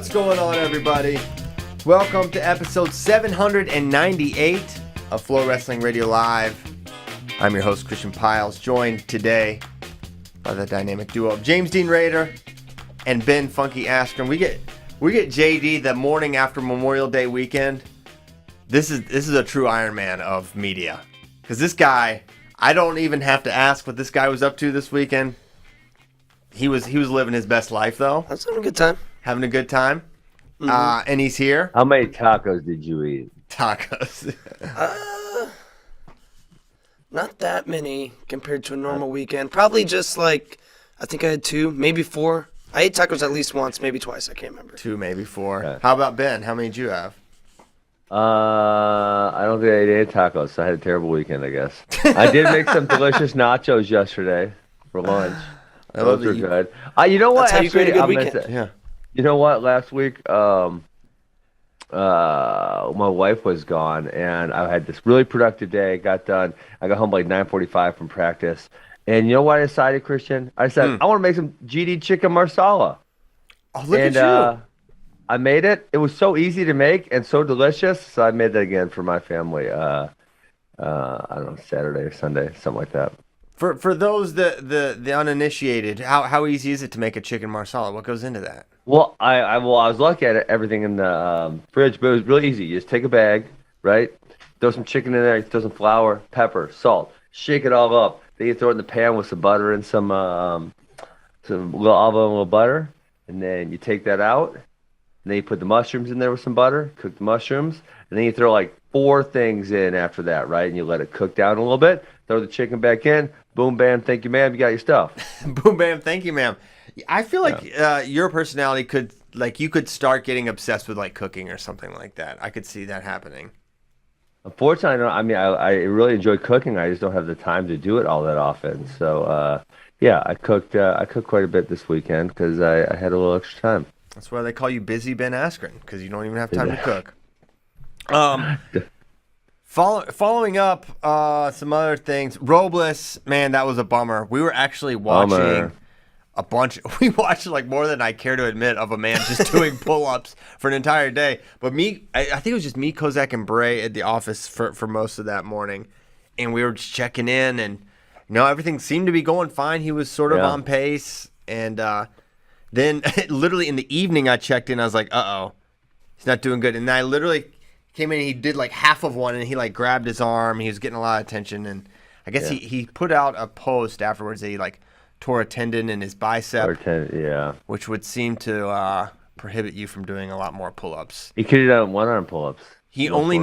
What's going on, everybody? Welcome to episode 798 of FloWrestling Radio Live. I'm your host, Christian Piles, joined today by the dynamic duo of James Dean Rader and Ben Funky Askren. We get JD the morning after Memorial Day weekend. This is a true Iron Man of media. Because this guy, I don't even have to ask what this guy was up to this weekend. He was living his best life, though. I was having a good time. Having a good time. And he's here. How many tacos did you eat? Tacos. Not that many compared to a normal weekend. Probably just like, I think I had 2, maybe 4. I ate tacos at least once, maybe twice. I can't remember. 2, maybe 4. Okay. How about Ben? How many did you have? I don't think I ate any tacos, so I had a terrible weekend, I guess. I did make some delicious nachos yesterday for lunch. Those are good. You know what? That's how you create a good weekend. Yeah. You know what? Last week, my wife was gone, and I had this really productive day. Got done. I got home like 9:45 from practice. And you know what I decided, Christian? I said, I want to make some GD chicken marsala. Oh, look at you. I made it. It was so easy to make and so delicious. So I made that again for my family. I don't know, Saturday or Sunday, something like that. For those the uninitiated, how easy is it to make a chicken marsala? What goes into that? Well, I was looking at everything in the fridge, but it was really easy. You just take a bag, right? Throw some chicken in there, you throw some flour, pepper, salt, shake it all up. Then you throw it in the pan with some butter and some little olive oil and a little butter, and then you take that out. And then you put the mushrooms in there with some butter, cook the mushrooms, and then you throw like 4 things in after that, right? And you let it cook down a little bit, throw the chicken back in, boom, bam, thank you, ma'am, you got your stuff. Boom, bam, thank you, ma'am. I feel like your personality could, like, you could start getting obsessed with, like, cooking or something like that. I could see that happening. Unfortunately, I really enjoy cooking. I just don't have the time to do it all that often. So, I cooked quite a bit this weekend because I had a little extra time. That's why they call you Busy Ben Askren, because you don't even have time to cook. Following up some other things, Robles, man, that was a bummer. We were actually watching a bunch. We watched like more than I care to admit of a man just doing pull-ups for an entire day. But I think it was just me, Kozak, and Bray at the office for most of that morning, and we were just checking in, and everything seemed to be going fine. He was sort of on pace, and then literally in the evening I checked in. I was like, uh-oh, he's not doing good. And I literally came in and he did like half of one, and he like grabbed his arm. He was getting a lot of attention, and I guess he put out a post afterwards that he like tore a tendon in his bicep, which would seem to prohibit you from doing a lot more pull-ups. He could have done 1-arm pull-ups. He only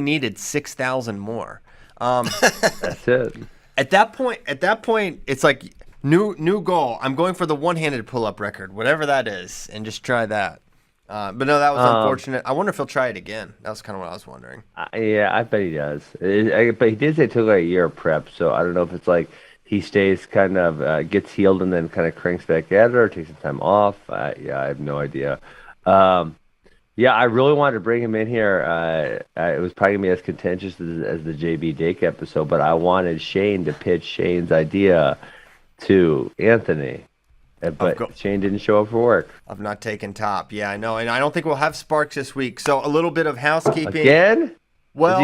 needed 6,000 more. That's it. At that point, it's like new goal. I'm going for the one-handed pull-up record, whatever that is, and just try that. But no, that was unfortunate. I wonder if he'll try it again. That was kind of what I was wondering. I bet he does. But he did say it took like a year of prep, so I don't know if it's like he stays kind of gets healed and then kind of cranks back at it or takes some time off. I have no idea. I really wanted to bring him in here. It was probably going to be as contentious as the JB Dake episode, but I wanted Shane to pitch Shane's idea to Anthony. But Shane didn't show up for work. I've not taken top. Yeah, I know. And I don't think we'll have Sparks this week. So a little bit of housekeeping. Again? Well,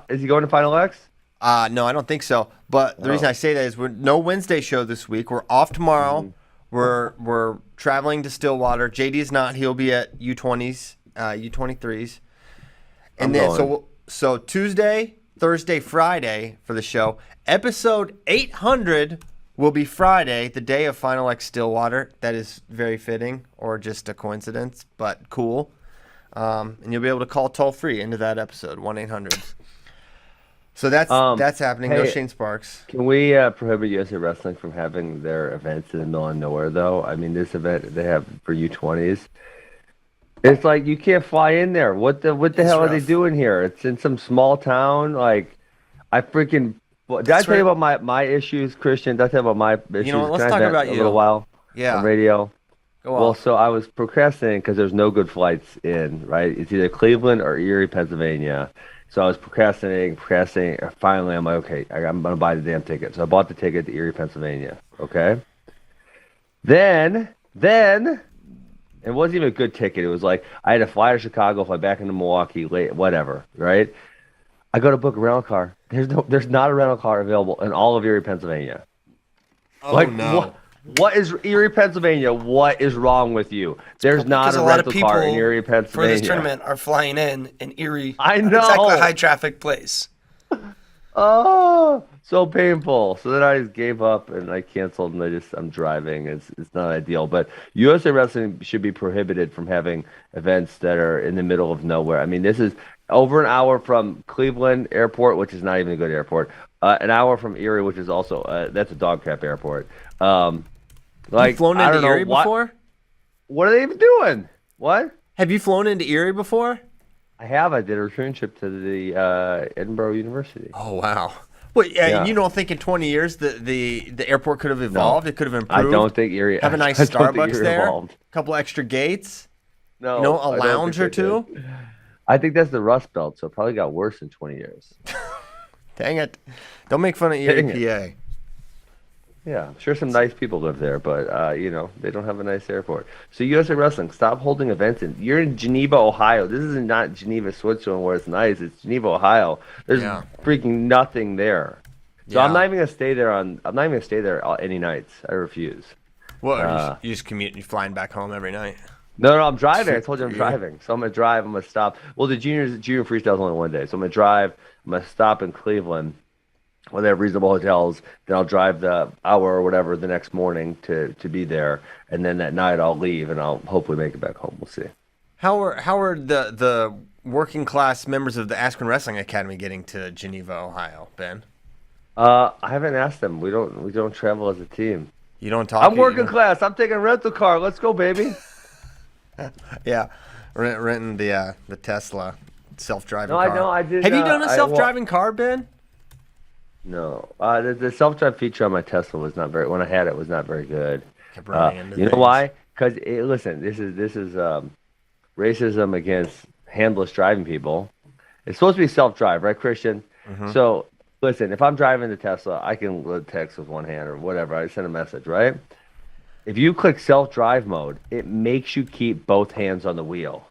is he going to Final X? No, I don't think so. But the reason I say that is we're no Wednesday show this week. We're off tomorrow. We're traveling to Stillwater. JD is not. He'll be at U20s, U23s. And so Tuesday, Thursday, Friday for the show. Episode 800 will be Friday, the day of Final X Stillwater. That is very fitting, or just a coincidence, but cool. And you'll be able to call toll-free into that episode, 1-800. So that's happening. Hey, no Shane Sparks. Can we prohibit USA Wrestling from having their events in the middle of nowhere, though? I mean, this event they have for U20s, it's like you can't fly in there. What the hell are they doing here? It's in some small town. Like, did I tell you about my issues, Christian? Did I tell you about my issues? Let's talk about you. A little while. Yeah. On radio. Go on. Well, so I was procrastinating because there's no good flights in, right? It's either Cleveland or Erie, Pennsylvania. So I was procrastinating. Finally, I'm like, okay, I'm going to buy the damn ticket. So I bought the ticket to Erie, Pennsylvania. Okay. Then It wasn't even a good ticket. It was like I had to fly to Chicago, fly back into Milwaukee, late, whatever, right? I go to book a rental car. There's not a rental car available in all of Erie, Pennsylvania. Oh no. What is Erie, Pennsylvania? What is wrong with you? There's not a rental car in Erie, Pennsylvania. For this tournament are flying in Erie. I know. It's like a high traffic place. Oh, so painful. So then I just gave up and I canceled and I'm driving. It's not ideal. But USA Wrestling should be prohibited from having events that are in the middle of nowhere. I mean, this is over an hour from Cleveland Airport, which is not even a good airport. An hour from Erie, which is also that's a dog crap airport. You've flown into Erie before? What are they even doing? What? Have you flown into Erie before? I have. I did a return trip to the Edinburgh University. Oh wow! Well, Yeah. You don't think in 20 years the airport could have evolved? No. It could have improved. I don't think Erie. Have a nice I don't think Starbucks Erie there. evolved. A couple extra gates. No, You know, I a don't lounge or think they two. did. I think that's the Rust Belt, so it probably got worse in 20 years. Dang it! Don't make fun of Erie, Dang PA. Yeah, I'm sure some nice people live there, but they don't have a nice airport. So USA Wrestling, stop holding events you're in Geneva, Ohio. This is not Geneva, Switzerland, where it's nice. It's Geneva, Ohio. There's freaking nothing there. So I'm not even gonna stay there. I'm not even gonna stay there any nights. I refuse. Well, you just commute and you're flying back home every night. No, I'm driving. I told you I'm driving. So I'm gonna drive. I'm gonna stop. Well, the junior freestyle is only one day, so I'm gonna drive. I'm gonna stop in Cleveland. When they have reasonable hotels, then I'll drive the hour or whatever the next morning to be there, and then that night I'll leave and I'll hopefully make it back home. We'll see. How are the working class members of the Askren Wrestling Academy getting to Geneva, Ohio, Ben? I haven't asked them. We don't travel as a team. You don't talk. I'm working class. I'm taking a rental car. Let's go, baby. Yeah, renting the Tesla self-driving No, car. I know. I did. Have you done a self-driving car, Ben? No, the self-drive feature on my Tesla was not very. When I had it, was not very good. Kept running into You know things. why? Because listen, this is racism against handless driving people. It's supposed to be self-drive, right, Christian? Mm-hmm. So listen, if I'm driving the Tesla, I can text with one hand or whatever. I send a message, right? If you click self-drive mode, it makes you keep both hands on the wheel.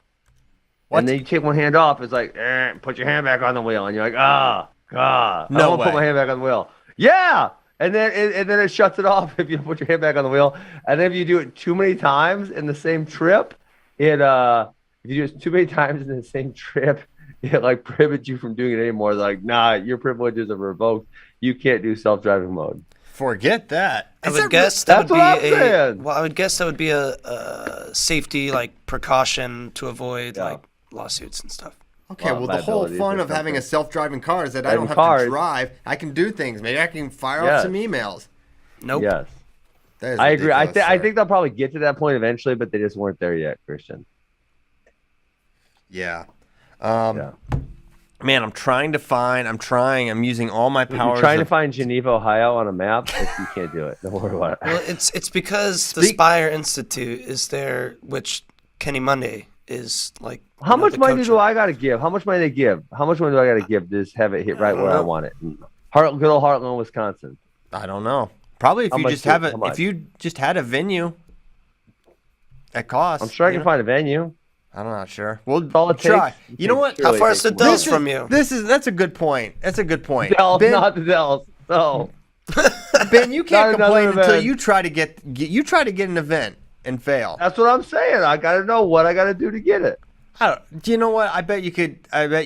What? And then you take one hand off. It's like, put your hand back on the wheel, and you're like, God, I No don't want to put way. my hand back on the wheel. Yeah, and then it shuts it off if you don't put your hand back on the wheel. And then if you do it too many times in the same trip, if you do it too many times in the same trip, it like prohibits you from doing it anymore. Like, nah, your privileges are revoked. You can't do self-driving mode. Forget that. I would guess that That's would what I'm be saying. well, I would guess that would be a safety precaution to avoid lawsuits and stuff. Okay, well, the whole liabilities fun or of having a something. self-driving car is that I Driving don't have cars. to drive. I can do things. Maybe I can fire Yes. off some emails. Nope. Yes, That is I agree. I ridiculous, sir. think they'll probably get to that point eventually, but they just weren't there yet, Christian. Yeah. Yeah. Man, I'm using all my If powers. you're trying to of- find Geneva, Ohio on a map, you can't do it. Don't worry about it. Well, it's because the Spire Institute is there, which Kenny Monday is like. How much the money coach do of. I got to give? How much money they give? How much money do I got to give to just have it hit right where I know. want it? Good old Heartland, Wisconsin. I don't know. Probably if How you much just do- have how much? if you just had a venue at cost. I'm sure I you can know? find a venue. I'm not sure. We'll all it try. takes. You know what? Surely How far is the take Dells one. from you? That's a good point. That's a good point. Dells, Ben, not the Dells. No. Ben, you can't Not another complain until event. you try to get an event and fail. That's what I'm saying. I got to know what I got to do to get it. Do you know what? I bet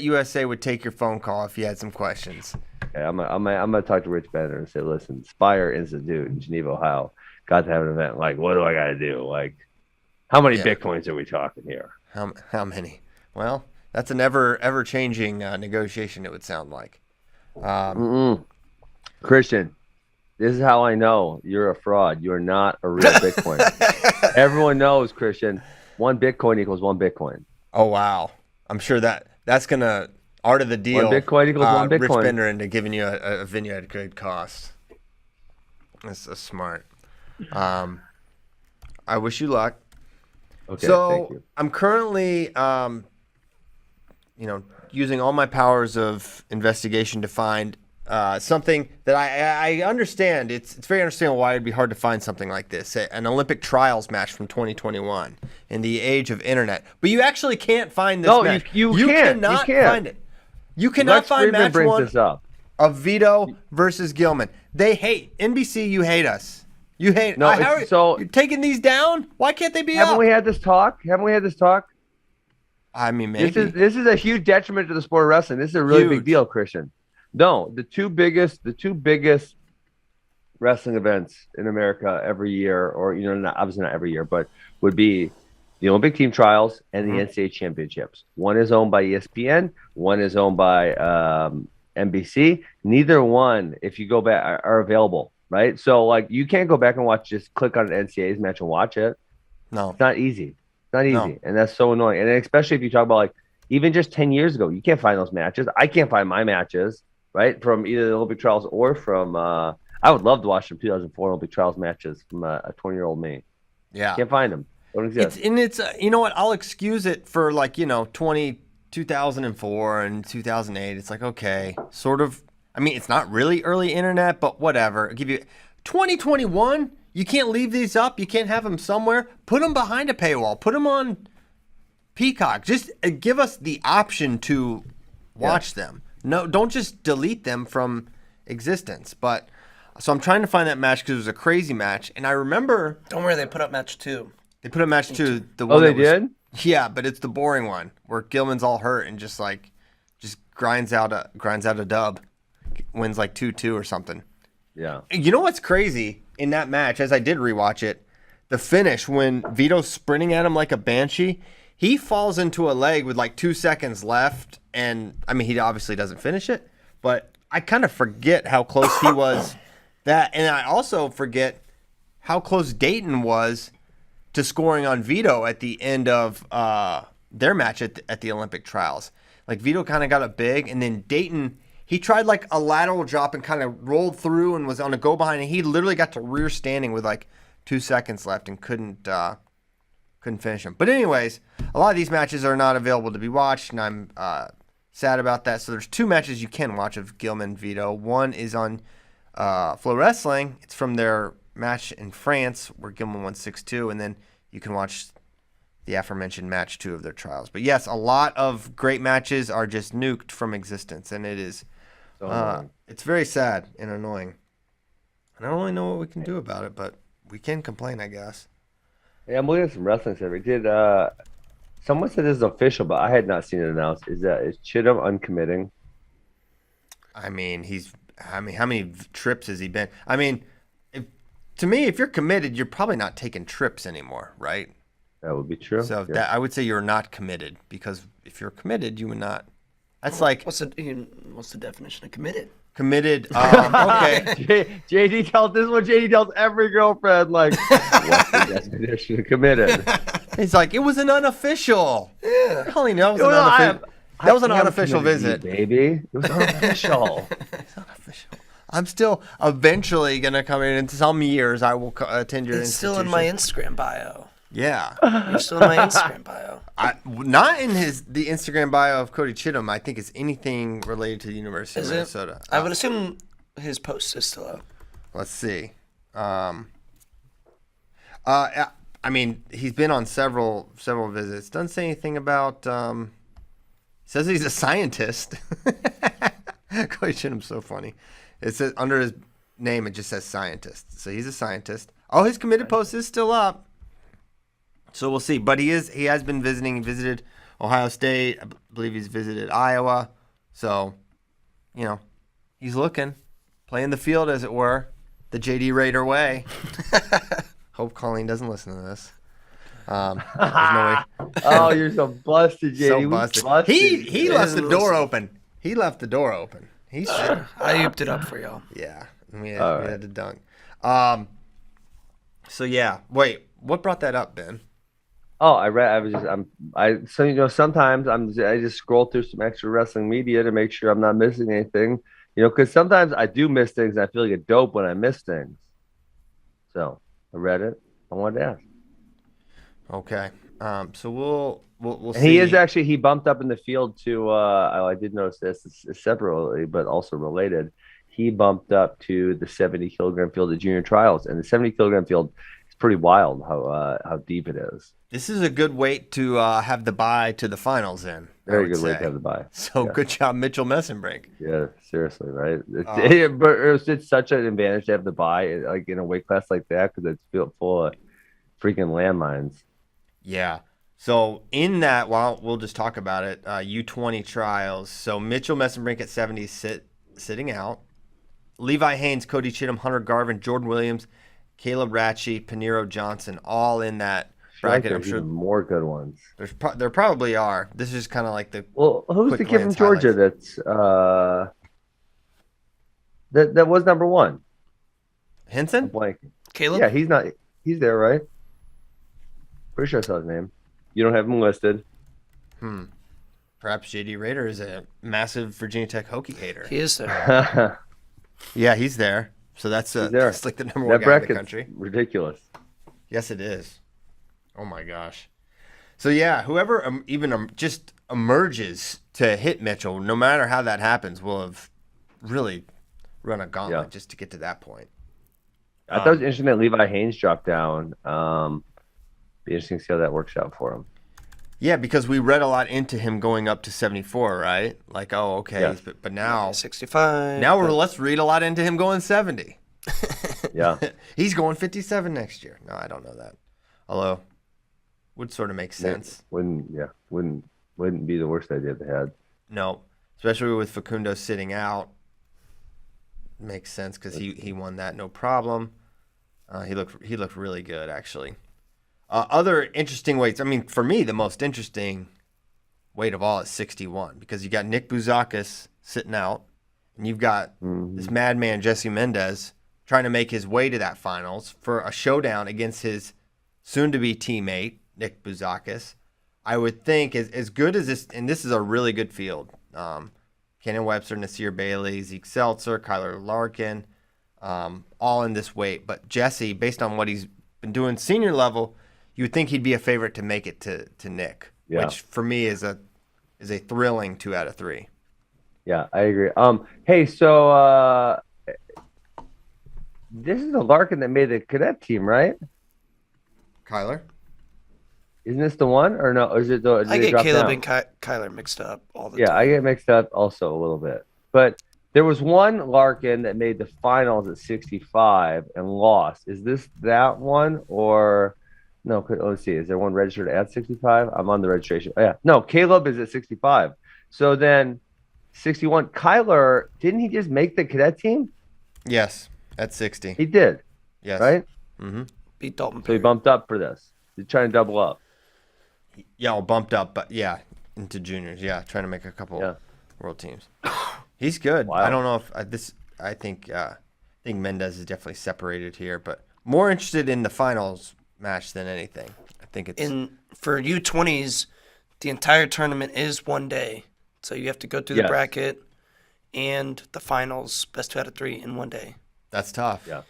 USA would take your phone call if you had some questions. Okay, I'm gonna talk to Rich Bender and say, listen, Spire Institute in Geneva, Ohio, got to have an event. Like, what do I got to do? Like, how many Bitcoins are we talking here? How many? Well, that's an ever changing negotiation. It would sound like. Christian, this is how I know you're a fraud. You're not a real Bitcoin. Everyone knows, Christian, 1 Bitcoin equals 1 Bitcoin. Oh wow! I'm sure that's gonna art of the deal. 1 Bitcoin equals 1 Rich Bitcoin. Bender into giving you a venue at good cost. That's smart. I wish you luck. Okay, thank So you. I'm currently, using all my powers of investigation to find something that I understand. It's very understandable why it'd be hard to find something like this, an Olympic trials match from 2021 in the age of internet. But you actually can't find this match. You can't. Cannot You can't. find it. You cannot find match brings one this up. of Vito versus Gilman. They hate NBC. You hate us. You hate. No, you're taking these down. Why can't they be Haven't up? we had this talk? I mean, maybe this is a huge detriment to the sport of wrestling. This is a really Huge. big deal, Christian. No, the two biggest wrestling events in America every year, or obviously not every year, but would be the Olympic team trials and the NCAA championships. One is owned by ESPN, one is owned by NBC. Neither one, if you go back, are available, right? So like you can't go back and just click on an NCAA's match and watch it. no. It's not easy. And that's so annoying. And especially if you talk about like even just 10 years ago, you can't find those matches. I can't find my matches, right, from either the Olympic trials or from I would love to watch some 2004 Olympic trials matches from a 20-year-old me. Yeah. Can't find them. Don't exist. It's you know what? I'll excuse it for like 2004 and 2008. It's like, okay, sort of. I mean, it's not really early internet, but whatever. I'll give you 2021. You can't leave these up. You can't have them somewhere. Put them behind a paywall. Put them on Peacock. Just give us the option to watch them. No, don't just delete them from existence. But so I'm trying to find that match because it was a crazy match, and I remember. Don't worry, they put up match 2. They put up match 2. The one they that was, did? Yeah, but it's the boring one where Gilman's all hurt and just grinds out a dub, wins like 2-2 or something. Yeah. You know what's crazy in that match? As I did rewatch it, the finish when Vito's sprinting at him like a banshee, he falls into a leg with like 2 seconds left, and I mean he obviously doesn't finish it, but I kind of forget how close he was. And I also forget how close Dayton was to scoring on Vito at the end of their match at the Olympic trials. Like Vito kind of got it big, and then Dayton, he tried like a lateral drop and kind of rolled through and was on a go behind, and he literally got to rear standing with like 2 seconds left and couldn't finish him. But anyways, a lot of these matches are not available to be watched, and I'm sad about that. So there's 2 matches you can watch of Gilman Vito. One is on FloWrestling. It's from their match in France where Gilman won 6-2, and then you can watch the aforementioned match 2 of their trials. But yes, a lot of great matches are just nuked from existence, and it is it's very sad and annoying. And I don't really know what we can do about it, but we can complain, I guess. Yeah, I'm looking at some wrestling stuff. Someone said this is official, but I had not seen it announced. Is Chittum uncommitting? I mean, how many trips has he been? I mean, to me, if you're committed, you're probably not taking trips anymore, right? That would be true. So I would say you're not committed, because if you're committed, you would not. That's like What's the definition of committed? committed. Okay. JD tells this is what JD tells every girlfriend. Like, what's the definition of committed? He's like, it was an unofficial. Yeah. Colleen, that was an unofficial visit. Baby. It was unofficial. It's unofficial. I'm still eventually gonna come in some years. I will attend your It's institution. still in my Instagram bio. Yeah. You're still in my Instagram bio. Not in the Instagram bio of Cody Chittum. I think it's anything related to the University of Minnesota. I would assume his post is still up. Let's see. I mean, he's been on several visits. Doesn't say anything about. Says he's a scientist. Cody Chittum's so funny. It says under his name, it just says scientist. So he's a scientist. Oh, his committed post is still up. So we'll see. But he has been visiting. He visited Ohio State. I believe he's visited Iowa. So, he's looking, playing the field, as it were, the JD Raider way. Hope Colleen doesn't listen to this. There's no way. Oh, you're so busted, JD. So busted. He left the door open. He left the door open. He's I ooped it up for y'all. Yeah, we had to dunk. So yeah, wait, what brought that up, Ben? Oh, sometimes I just scroll through some extra wrestling media to make sure I'm not missing anything. Because sometimes I do miss things. And I feel like a dope when I miss things. So I read it. I wanted to ask. Okay. So we'll see. He bumped up in the field to. I did notice this separately, but also related. he bumped up to the 70 kilogram field at junior trials, and the 70 kilogram field is pretty wild how deep it is. This is a good weight to have the bye to the finals in. Very good weight to have the bye. So good job, Mitchell Messenbrink. Yeah, seriously, right? It's such an advantage to have the bye, like in a weight class like that, because it's full of freaking landmines. Yeah. So in that, well, we'll just talk about it. U20 trials. So Mitchell Messenbrink at 70 sitting out. Levi Haynes, Cody Chittum, Hunter Garvin, Jordan Williams, Caleb Ratchey, Paniro Johnson, all in that bracket. I'm sure more good ones. There probably are. This is kind of like the who's the kid from Georgia that's that was number one? Henson? Caleb? Yeah, he's there, right? Pretty sure I saw his name. You don't have him listed. Perhaps JD Rader is a massive Virginia Tech Hokie hater. He is there. Yeah, he's there. So that's like the number one guy in the country. Ridiculous. Yes, it is. Oh my gosh. So yeah, whoever even just emerges to hit Mitchell, no matter how that happens, will have really run a gauntlet just to get to that point. I thought it was interesting that Levi Haynes dropped down. Be interesting to see how that works out for him. Yeah, because we read a lot into him going up to 74, right? Like, oh, okay, yeah. but now 65. Now let's read a lot into him going 70. Yeah, he's going 57 next year. No, I don't know that. Although, would sort of make sense. Wouldn't be the worst idea they had. No, especially with Facundo sitting out, makes sense because he won that no problem. He looked really good actually. Other interesting weights. I mean, for me, the most interesting weight of all is 61 because you got Nick Bouzakis sitting out, and you've got this madman Jesse Mendez trying to make his way to that finals for a showdown against his soon-to-be teammate Nick Bouzakis. I would think as good as this, and this is a really good field. Kenan Webster, Nasir Bailey, Zeke Seltzer, Kyler Larkin, all in this weight. But Jesse, based on what he's been doing senior level, you would think he'd be a favorite to make it to Nick, which for me is a thrilling 2 out of 3. Yeah, I agree. Hey, so this is the Larkin that made the cadet team, right? Kyler? Isn't this the one or no? Or is it the? I get Caleb and Kyler mixed up all the time. Yeah, I get mixed up also a little bit. But there was one Larkin that made the finals at 65 and lost. Is this that one or no? Let's see. Is there one registered at 65? I'm on the registration. Oh, yeah. No, Caleb is at 65. So then 61. Kyler, didn't he just make the cadet team? Yes, at 60. He did. Yes. Right? Mm-hmm. Beat Dalton So Perry. he bumped up for this. He's trying to double up. Yeah, well, bumped up, but into juniors. Yeah, trying to make a couple world teams. He's good. Wow. I don't know if I think Mendez is definitely separated here, but more interested in the finals match than anything. I think it's for U20s, the entire tournament is one day, so you have to go through the bracket and the finals, best 2 out of 3 in one day. That's tough. Yeah.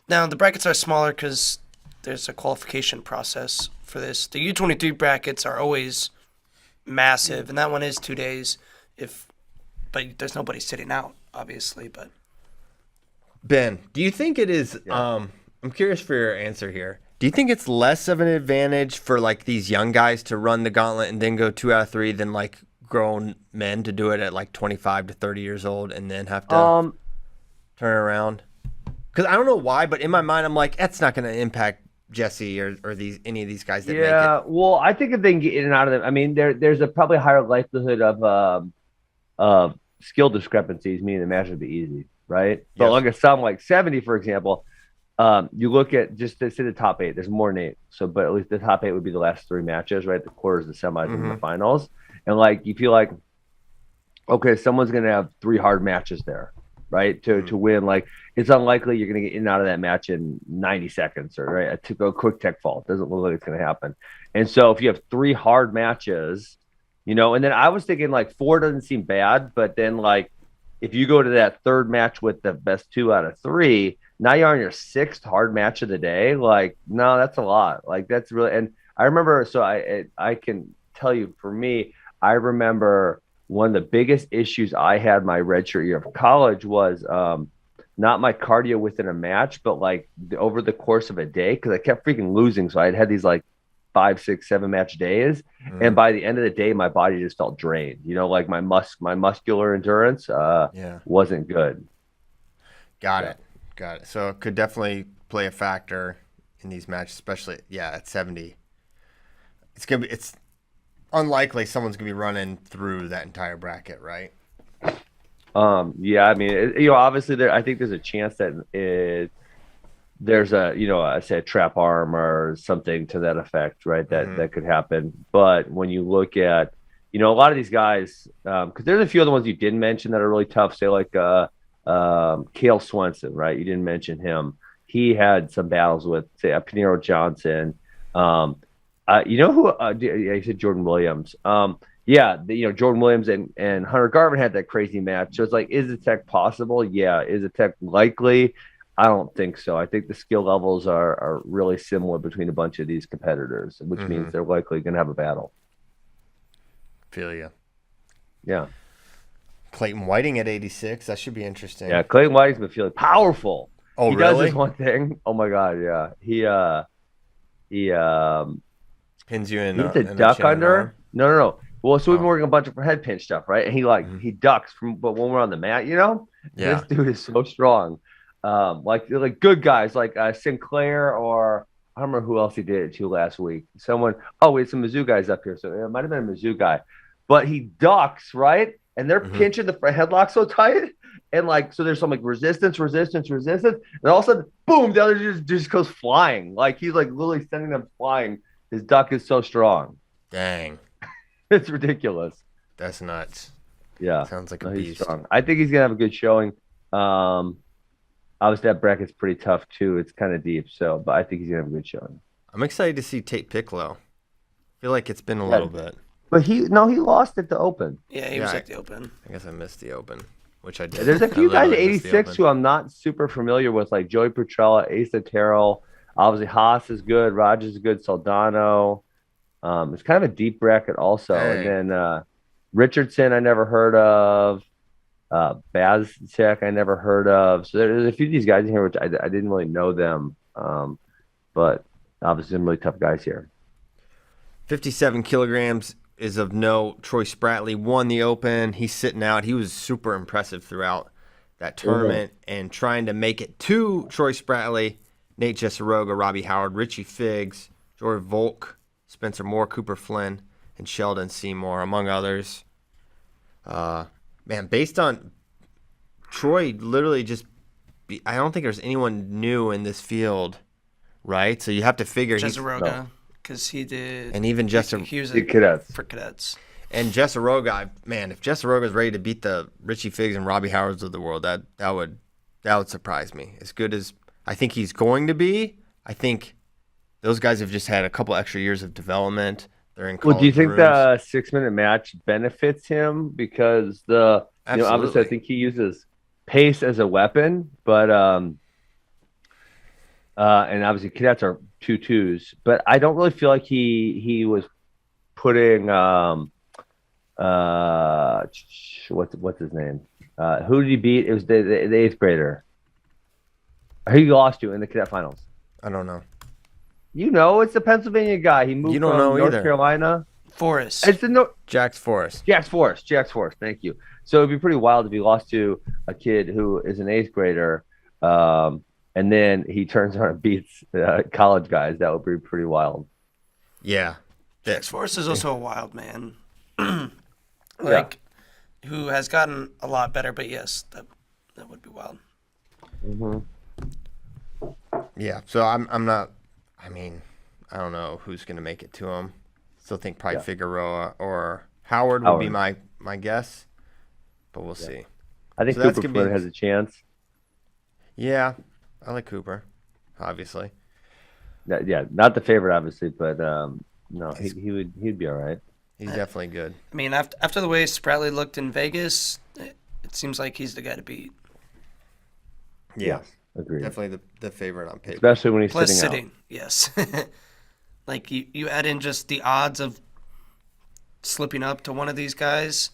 Now the brackets are smaller because there's a qualification process for this. The U23 brackets are always massive, and that one is 2 days. But there's nobody sitting out, obviously. But Ben, do you think it is? I'm curious for your answer here. Do you think it's less of an advantage for like these young guys to run the gauntlet and then go 2 out of 3 than like grown men to do it at like 25 to 30 years old and then have to turn around? Because I don't know why, but in my mind I'm like, that's not going to impact Jesse or any of these guys that make it. Yeah, well, I think if they can get in and out of them, I mean, there's a probably higher likelihood of skill discrepancies, meaning the match would be easy, right? But Yes. like a sum like 70, for example, you look at just to say the top 8. There's more than 8, but at least the top 8 would be the last 3 matches, right? The quarters, the semis, and the finals. And like you feel like, okay, someone's gonna have 3 hard matches there, right? To win, like it's unlikely you're gonna get in and out of that match in 90 seconds, or right? To go quick tech fall, it doesn't look like it's gonna happen. And so if you have 3 hard matches, and then I was thinking like 4 doesn't seem bad, but then like if you go to that 3rd match with the best 2 out of 3, now you're on your 6th hard match of the day. Like, no, that's a lot. Like that's really. And I remember, so I can tell you, for me, I remember one of the biggest issues I had my redshirt year of college was not my cardio within a match, but like over the course of a day, because I kept freaking losing. So I had these like 5, 6, 7 match days, and by the end of the day, my body just felt drained. You know, like my muscular endurance wasn't good. Got it. So it could definitely play a factor in these matches, especially at 70. It's unlikely someone's gonna be running through that entire bracket, right? Yeah, I mean, obviously I think there's a chance that there's a trap arm or something to that effect, right? That could happen. But when you look at, a lot of these guys, because there's a few of the ones you didn't mention that are really tough. Say like Cale Swenson, right? You didn't mention him. He had some battles with, say, Pinero Johnson. Who? I said Jordan Williams. Jordan Williams and Hunter Garvin had that crazy match. So it's like, is the tech possible? Yeah. Is the tech likely? I don't think so. I think the skill levels are really similar between a bunch of these competitors, which means they're likely going to have a battle. Feel you. Yeah. Clayton Whiting at 86. That should be interesting. Yeah, Clayton Whiting's been feeling powerful. Oh, he really? does this one thing. Oh my God, yeah. He pins you in. He's a duck under. No. Well, so we've been working a bunch of head pinch stuff, right? And he ducks but when we're on the mat, this dude is so strong. Like good guys like Sinclair, or I don't remember who else he did it to last week. We had some Mizzou guys up here, so it might have been a Mizzou guy. But he ducks, right? And they're pinching the front headlock so tight, and so there's some resistance, and all of a sudden, boom, the other just goes flying. Like he's literally sending them flying. His duck is so strong. Dang. It's ridiculous. That's nuts. Yeah. Sounds like a beast. He's strong. I think he's going to have a good showing. Obviously, that bracket's pretty tough, too. It's kind of deep, but I think he's going to have a good showing. I'm excited to see Tate Piccolo. I feel like it's been a little bit. But he lost at the Open. Yeah, he was at the Open. I guess I missed the Open, which I did. There's a few guys at 86 who I'm not super familiar with, like Joey Petrella, Asa Terrell. Obviously, Haas is good. Rogers is good. Soldano. It's kind of a deep bracket also. Dang. And then Richardson I never heard of. Bazcek I never heard of. So there's a few of these guys in here which I didn't really know them. But obviously some really tough guys here. 57 kilograms is of note. Troy Spratley won the Open. He's sitting out. He was super impressive throughout that tournament and trying to make it to Troy Spratley, Nate Jesseroga, Robbie Howard, Richie Figs, Jory Volk, Spencer Moore, Cooper Flynn, and Sheldon Seymour, among others. Based on Troy, literally I don't think there's anyone new in this field, right? So you have to figure Jesseroga, because he did, and even he was cadets for cadets. And Jesseroga, if Jesseroga is ready to beat the Richie Figs and Robbie Howards of the world, that would surprise me. As good as I think he's going to be, I think those guys have just had a couple extra years of development. They're in college. Well, do you think the 6-minute match benefits him? Because obviously I think he uses pace as a weapon, but and obviously cadets are 2-2s, but I don't really feel like he was putting what's his name? Who did he beat? It was the 8th grader. Who he lost to in the cadet finals? I don't know. It's the Pennsylvania guy. He moved you don't from know North either. Carolina. Forrest. It's Jax Forrest. Jax Forrest. Thank you. So it'd be pretty wild if he lost to a kid who is an 8th grader, and then he turns around and beats college guys. That would be pretty wild. Yeah. Jax Forrest is also a wild man. Who has gotten a lot better, but yes, that would be wild. Mm-hmm. Yeah, so I'm not. I don't know who's going to make it to him. Still think probably Figueroa or Howard would be my guess, but we'll see. I think Cooper Flynn has a chance. Yeah, I like Cooper, obviously. Not the favorite, obviously, but no, he'd be all right. He's definitely good. After the way Spratley looked in Vegas, it seems like he's the guy to beat. Yeah. Agreed. Definitely the favorite on paper. Especially when he's sitting out. Yes. Like you add in just the odds of slipping up to one of these guys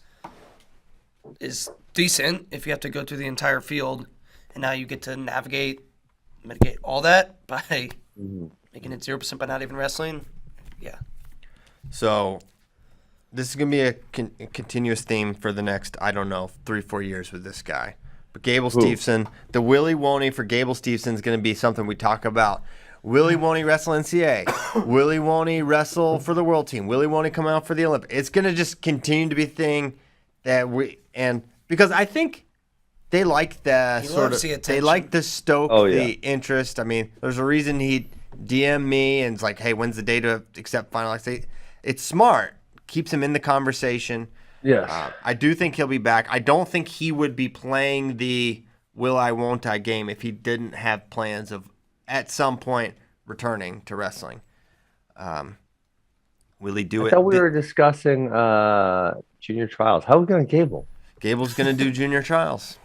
is decent if you have to go through the entire field and now you get to mitigate all that by making it 0% by not even wrestling. Yeah. So this is going to be a continuous theme for the next, 3-4 years with this guy. But Gable Steveson, the Willie Woney for Gable Steveson is going to be something we talk about. Willie Woney wrestle NCAA. Willie Woney wrestle for the world team. Willie Woney come out for the Olympics. It's going to just continue to be a thing that because I think they like they like to stoke the interest. I mean, there's a reason he DM'd me and it's like, hey, when's the day to accept final access? It's smart. Keeps him in the conversation. Yes. I do think he'll be back. I don't think he would be playing the will I, won't I game if he didn't have plans of at some point returning to wrestling. Will he do it? I thought we were discussing junior trials. How are we going to Gable? Gable's going to do junior trials.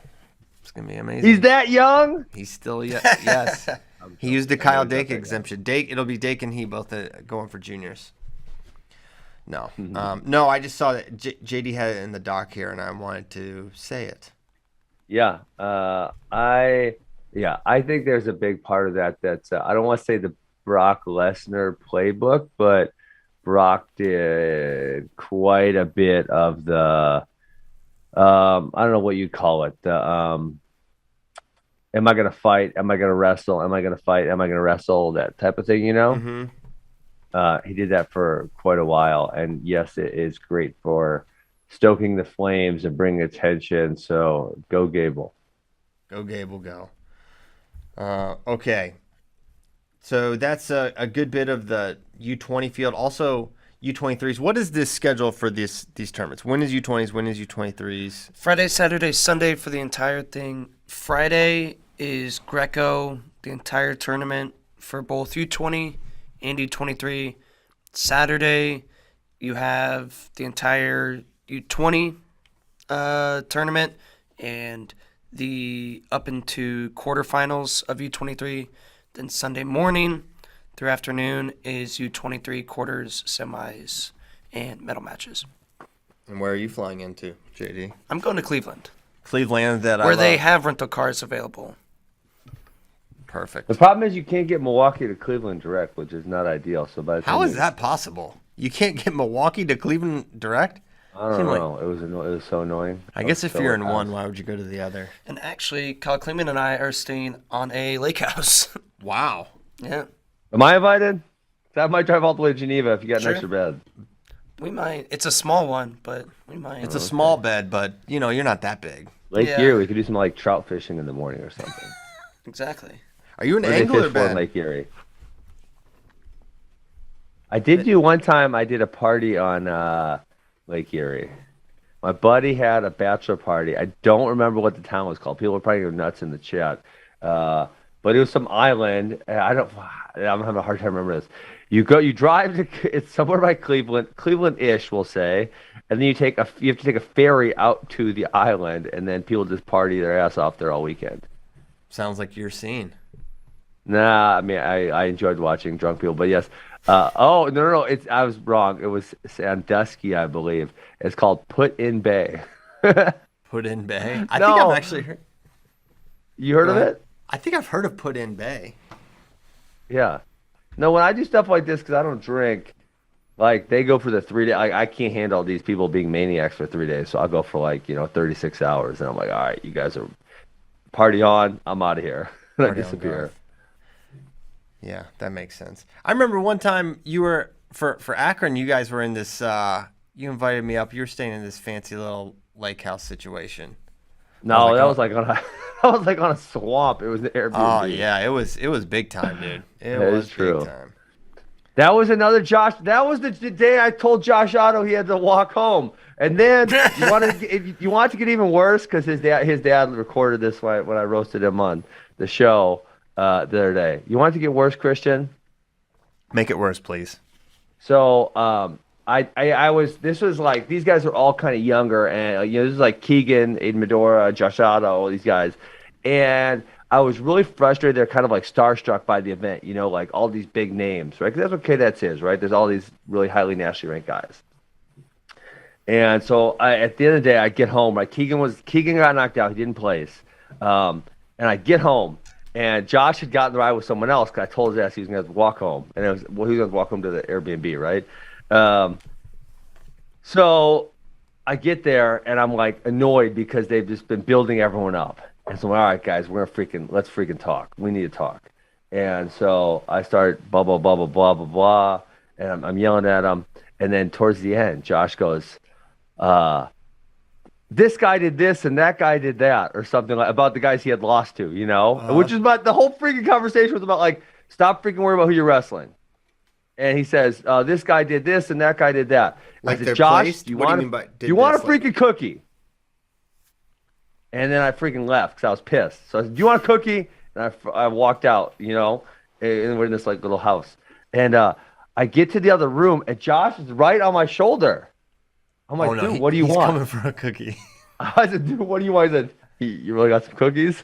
It's going to be amazing. He's that young? He's still, yes. He used the Kyle Dake exemption. It'll be Dake and he both going for juniors. No. No, I just saw that JD had it in the doc here, and I wanted to say it. Yeah. I think there's a big part of that that's, I don't want to say the Brock Lesnar playbook, but Brock did quite a bit of the, I don't know what you'd call it, the, am I going to fight? Am I going to wrestle? Am I going to fight? Am I going to wrestle? That type of thing, you know? Mm-hmm. He did that for quite a while. And yes, it is great for stoking the flames and bringing attention. So go Gable. Go Gable, go. Okay. So that's a good bit of the U20 field. Also, U23s. What is this schedule for these tournaments? When is U20s? When is U23s? Friday, Saturday, Sunday for the entire thing. Friday is Greco, the entire tournament for both U20 and U23. Saturday, you have the entire U20 tournament and the up into quarterfinals of U23. Then Sunday morning through afternoon is U23 quarters, semis, and medal matches. And where are you flying into, JD? I'm going to Cleveland. Cleveland, where they have rental cars available. Perfect. The problem is you can't get Milwaukee to Cleveland direct, which is not ideal. So how is that possible? You can't get Milwaukee to Cleveland direct? I don't know. It was so annoying. I guess if you're in one, why would you go to the other? And actually, Kyle Kleeman and I are staying on a lake house. Wow. Yeah. Am I invited? I might drive all the way to Geneva if you got an extra bed. We might. It's a small one, but we might. It's a small bed, but you're not that big. Lake Erie, we could do some like trout fishing in the morning or something. Exactly. Are you an angler, Ben? Lake Erie. I did do one time. I did a party on Lake Erie. My buddy had a bachelor party. I don't remember what the town was called. People are probably going nuts in the chat. But it was some island. I'm having a hard time remembering this. You drive to, it's somewhere by Cleveland-ish, we'll say, and then you have to take a ferry out to the island, and then people just party their ass off there all weekend. Sounds like your scene. Nah, I mean, I enjoyed watching drunk people, but yes. No, I was wrong. It was Sandusky, I believe. It's called Put in Bay. Put in Bay? I think I've actually heard. You heard of it? I think I've heard of Put in Bay. Yeah. No, when I do stuff like this, because I don't drink, like, they go for the 3 day. I can't handle these people being maniacs for 3 days, so I'll go for 36 hours, and I'm like, all right, you guys are party on. I'm out of here. And I disappear. Yeah, that makes sense. I remember one time you were for Akron. You guys were in this. You invited me up. You were staying in this fancy little lake house situation. No, that was like on a swamp. It was an Airbnb. Oh yeah, it was big time, dude. It was true. Big time. That was another Josh. That was the day I told Josh Otto he had to walk home. And then you want to get even worse because his dad recorded this when I roasted him on the show the other day. You want it to get worse, Christian? Make it worse, please. So this was like, these guys are all kind of younger, and this is like Keegan, Aiden Medora, Josh Otto, all these guys, and I was really frustrated. They're kind of like starstruck by the event, like all these big names, right? 'Cause that's what K-Dats is, right? There's all these really highly nationally ranked guys. And so at the end of the day, I get home, right? Keegan got knocked out. He didn't place. And I get home, and Josh had gotten the ride with someone else because I told his ass he was going to walk home. And he was going to walk home to the Airbnb, right? So I get there, and I'm like annoyed because they've just been building everyone up. And so, all right, guys, let's freaking talk. We need to talk. And so I start blah, blah, blah, blah, blah, blah, blah. And I'm yelling at him. And then towards the end, Josh goes, this guy did this and that guy did that, or something like about the guys he had lost to, you know, which is about the whole freaking conversation was about like, stop freaking worrying about who you're wrestling. And he says, this guy did this and that guy did that. Like I said, Josh, placed? do you What do want you mean by a freaking cookie? And then I freaking left because I was pissed. So I said, do you want a cookie? And I walked out, you know, and we're in this like little house. And I get to the other room, and Josh is right on my shoulder. I'm like, dude, what do you want? He's coming for a cookie. I said, dude, what do you want? He said, you really got some cookies?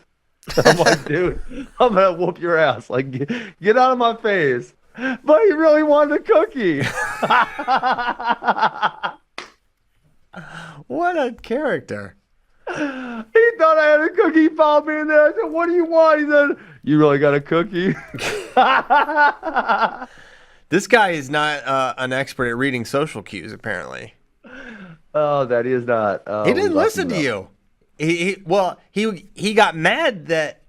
I'm like, dude, I'm going to whoop your ass. Like, get out of my face. But he really wanted a cookie. What a character. He thought I had a cookie. He followed me in there. I said, what do you want? He said, you really got a cookie? This guy is not an expert at reading social cues, apparently. Oh, that is not. He didn't listen to you. He got mad that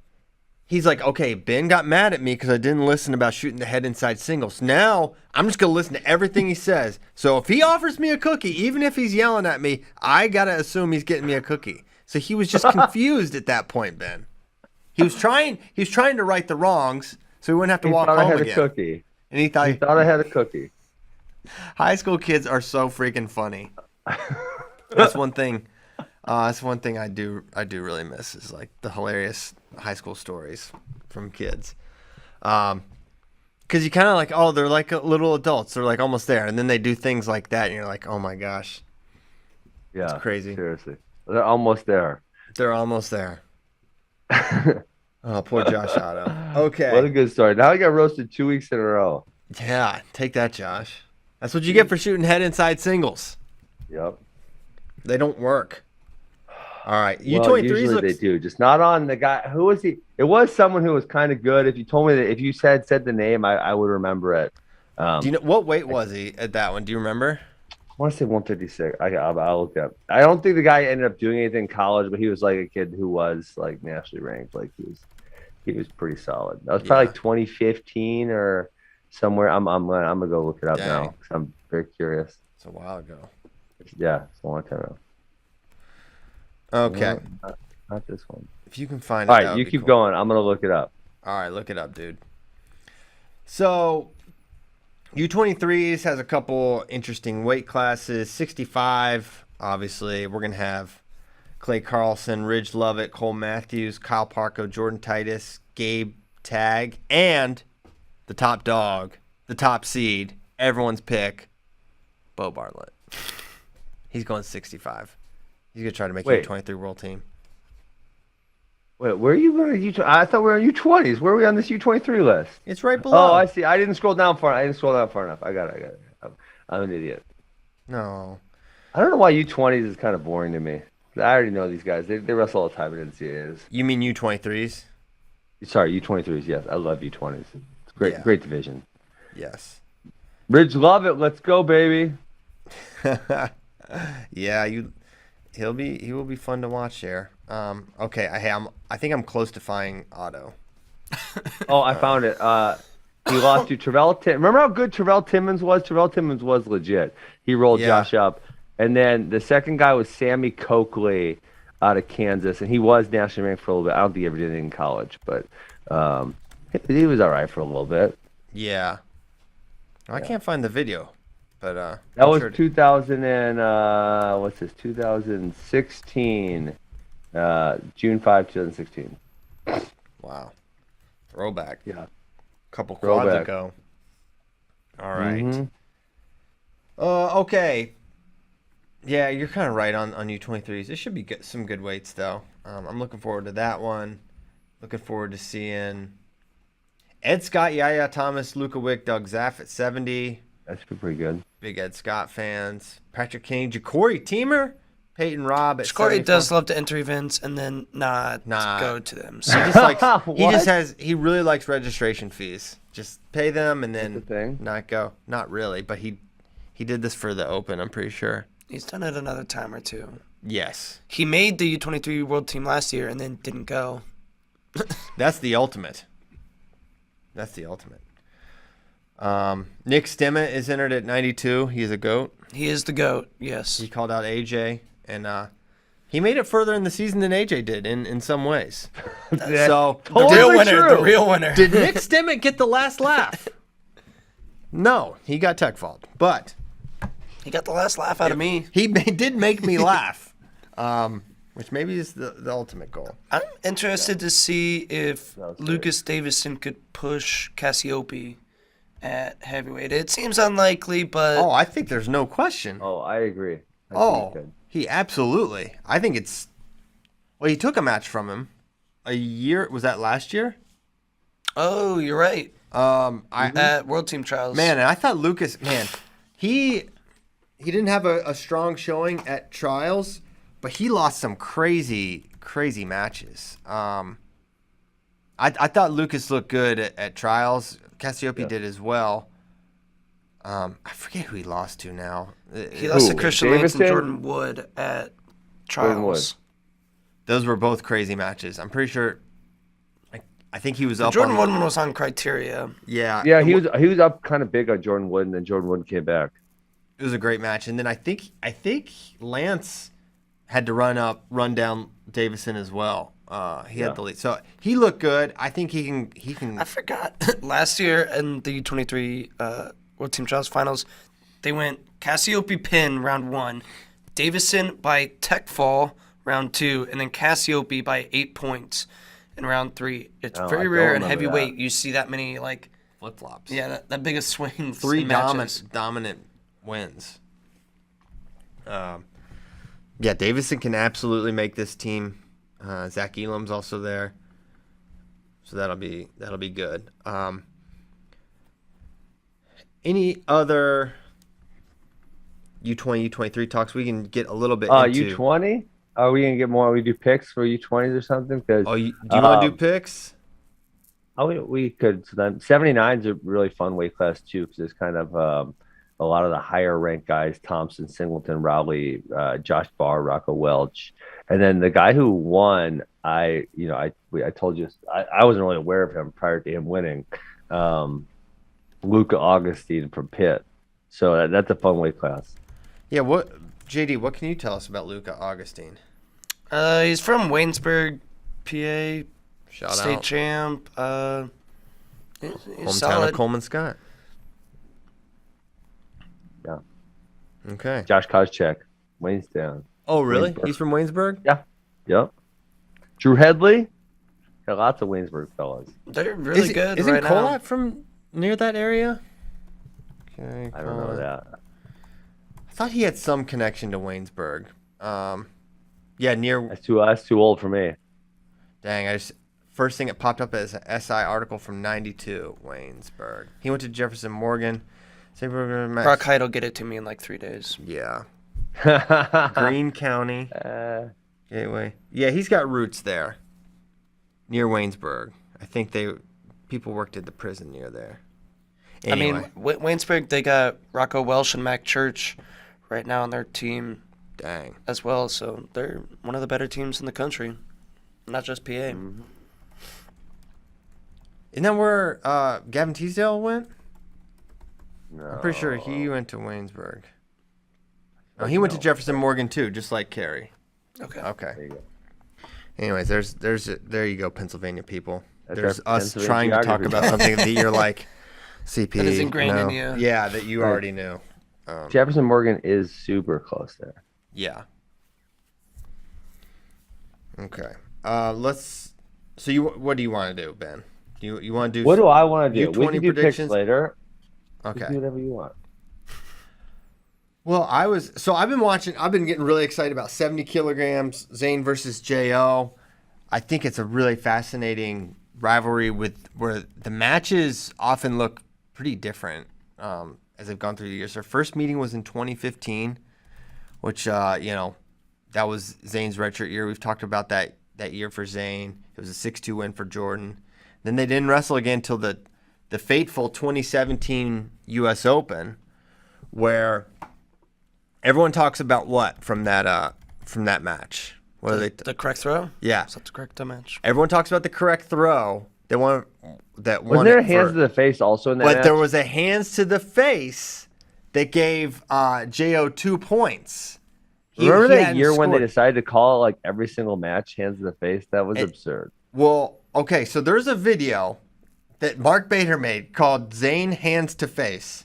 he's like, okay, Ben got mad at me because I didn't listen about shooting the head inside singles. Now I'm just going to listen to everything he says. So if he offers me a cookie, even if he's yelling at me, I got to assume he's getting me a cookie. So he was just confused at that point, Ben. He was trying to right the wrongs so he wouldn't have to walk home again. I had a cookie. And he thought I had a cookie. High school kids are so freaking funny. That's one thing. That's one thing I do really miss is like the hilarious high school stories from kids. Because you kind of like, oh, they're like little adults. They're like almost there. And then they do things like that. And you're like, oh my gosh. Yeah. It's crazy. Seriously. They're almost there. They're almost there. Oh, poor Josh Otto. Okay. What a good story. Now I got roasted 2 weeks in a row. Yeah. Take that, Josh. That's what you get for shooting head inside singles. Yep. They don't work. All right. U23 usually they do. Just not on the guy. Who was he? It was someone who was kind of good. If you told me that, if you said the name, I would remember it. Do you know what weight was he at that one? Do you remember? I want to say 156. I'll look up. I don't think the guy ended up doing anything in college, but he was like a kid who was like nationally ranked. Like he was pretty solid. That was probably like 2015 or somewhere. I'm gonna go look it up now because I'm very curious. It's a while ago. Yeah, it's a long time ago. Okay. Not this one. If you can find it. All right, you keep going. I'm going to look it up. All right, look it up, dude. So, U23s has a couple interesting weight classes. 65, obviously. We're going to have Clay Carlson, Ridge Lovett, Cole Matthews, Kyle Parko, Jordan Titus, Gabe Tag, and the top dog, the top seed, everyone's pick, Bo Bartlett. He's going 65. He's going to try to make U23 world team. Wait, where are you going to I thought we were on U20s. Where are we on this U23 list? It's right below. Oh, I see. I didn't scroll down far enough. I got it. I'm an idiot. No. I don't know why U20s is kind of boring to me. I already know these guys. They wrestle all the time in NCAAs. You mean U23s? Sorry, U23s, yes. I love U20s. It's great, great division. Yes. Ridge Lovett, let's go, baby. Yeah, he will be fun to watch there. Okay, I think I'm close to finding Otto. Oh, I found it. He lost to Terrell. Remember how good Terrell Timmons was? Terrell Timmons was legit. He rolled Josh up, and then the second guy was Sammy Coakley out of Kansas, and he was nationally ranked for a little bit. I don't think he ever did it in college, but he was all right for a little bit. Yeah. I can't find the video. But that was 2000 and what's this? 2016, June 5, 2016. Wow, throwback. Yeah, a couple quads ago. All right. Mm-hmm. Okay. Yeah, you're kind of right on U23s. This should be some good weights though. I'm looking forward to that one. Looking forward to seeing Ed Scott, Yaya Thomas, Luka Wick, Doug Zaff at 70. That's pretty good. Big Ed Scott fans. Patrick King, Ja'Cory Teamer. Peyton Robb at Corey 75. does love to enter events and then not go to them. So He really likes registration fees. Just pay them and then That's the thing? not go. Not really, but he did this for the Open, I'm pretty sure. he's done it another time or two. Yes. He made the U23 World Team last year and then didn't go. That's the ultimate. That's the ultimate. Nick Stimmett is entered at 92. He is a GOAT. He is the GOAT, yes. He called out AJ, and he made it further in the season than AJ did in some ways. So The real winner. Did Nick Stimmett get the last laugh? No, he got tech fault, but He got the last laugh out of me. he did make me laugh, which maybe is the ultimate goal. I'm interested to see if Lucas Davison could push Cassiope at heavyweight. It seems unlikely, but Oh, I think there's no question. Oh, I agree. He absolutely. I think it's. Well, he took a match from him a year. Was that last year? oh, you're right. At World Team Trials. Man, and I thought Lucas. Man, he didn't have a strong showing at trials, but he lost some crazy matches. I thought Lucas looked good at trials. Cassiope did as well. I forget who he lost to now. He lost to Christian Lance and Davison? Jordan Wood at Trials. Those were both crazy matches. I'm pretty sure. I think he was up. Jordan on, Wood was on criteria. Yeah. Yeah, he was up kind of big on Jordan Wood, and then Jordan Wood came back. It was a great match, and then I think Lance had to run down Davison as well. He had the lead, so he looked good. I think he can. I forgot. Last year in the U23 World Team Trials Finals, they went Cassiope pin round 1, Davison by tech fall round 2, and then Cassiope by 8 points in round 3. It's very rare in heavyweight you see that many flip flops. Yeah, that big of swings. 3 in matches. dominant wins. Yeah, Davison can absolutely make this team. Zach Elam's also there, so that'll be good. Any other U20, U23 talks we can get a little bit into? U20? Are we gonna get more? We do picks for U20s or something? Cause, Do you want to do picks? we could. So then 79's a really fun weight class too, because it's kind of a lot of the higher ranked guys: Thompson, Singleton, Rowley, Josh Barr, Rocco Welch, and then the guy who won. I told you I wasn't really aware of him prior to him winning. Luca Augustine from Pitt. So that's a fun weight class. Yeah. What can you tell us about Luca Augustine? He's from Waynesburg, PA. Shout State out. champ. He's Hometown solid. of Coleman Scott. Yeah. Okay. Josh Koscheck, Waynestown. Oh, really? Waynesburg. He's from Waynesburg? Yeah. Yep. Drew Headley. Got lots of Waynesburg fellas. They're really good Isn't right now. Colap from near that area? Okay, I don't know that. I thought he had some connection to Waynesburg. Yeah, near. That's too old for me. Dang, first thing that popped up is an SI article from '92. Waynesburg. He went to Jefferson Morgan. Brock Hyde will get it to me in like 3 days. Yeah. Greene County. Gateway. Yeah, he's got roots there. Near Waynesburg. I think people worked at the prison near there. Anyway. I mean, Waynesburg, they got Rocco Welsh and Mac Church right now on their team Dang. as well. So they're one of the better teams in the country, not just PA. Isn't that where Gavin Teasdale went? No. I'm pretty sure he went to Waynesburg. No, he went to Jefferson Morgan too, just like Kerry. Okay. Okay. There you go. Anyways, there you go, Pennsylvania people. That's There's our us Pennsylvania trying to talk geography. about something that you're like, CP. That is ingrained in you. Yeah, that you already knew. Jefferson Morgan is super close there. Yeah. Okay. So what do you want to do, Ben? You want to do? What do I want to do? We U20 can do picks predictions? later. You Okay. can do whatever you want. Well, I've been getting really excited about 70 kilograms, Zane versus JO. I think it's a really fascinating rivalry where the matches often look pretty different as they've gone through the years. Their first meeting was in 2015, which, That was Zane's redshirt year. We've talked about that year for Zane. It was a 6-2 win for Jordan. Then they didn't wrestle again until the fateful 2017 U.S. Open, where everyone talks about what from that match. What are they? The correct throw? Yeah. Is that the correct match? Everyone talks about the correct throw. They want that one. Wasn't there hands to the face also in that But match? there was a hands to the face that gave Jo 2 points. Remember that hadn't year when they scored. decided to call like every single match hands to the face? That was absurd. Well, okay, so there's a video that Mark Bader made called Zane Hands to Face.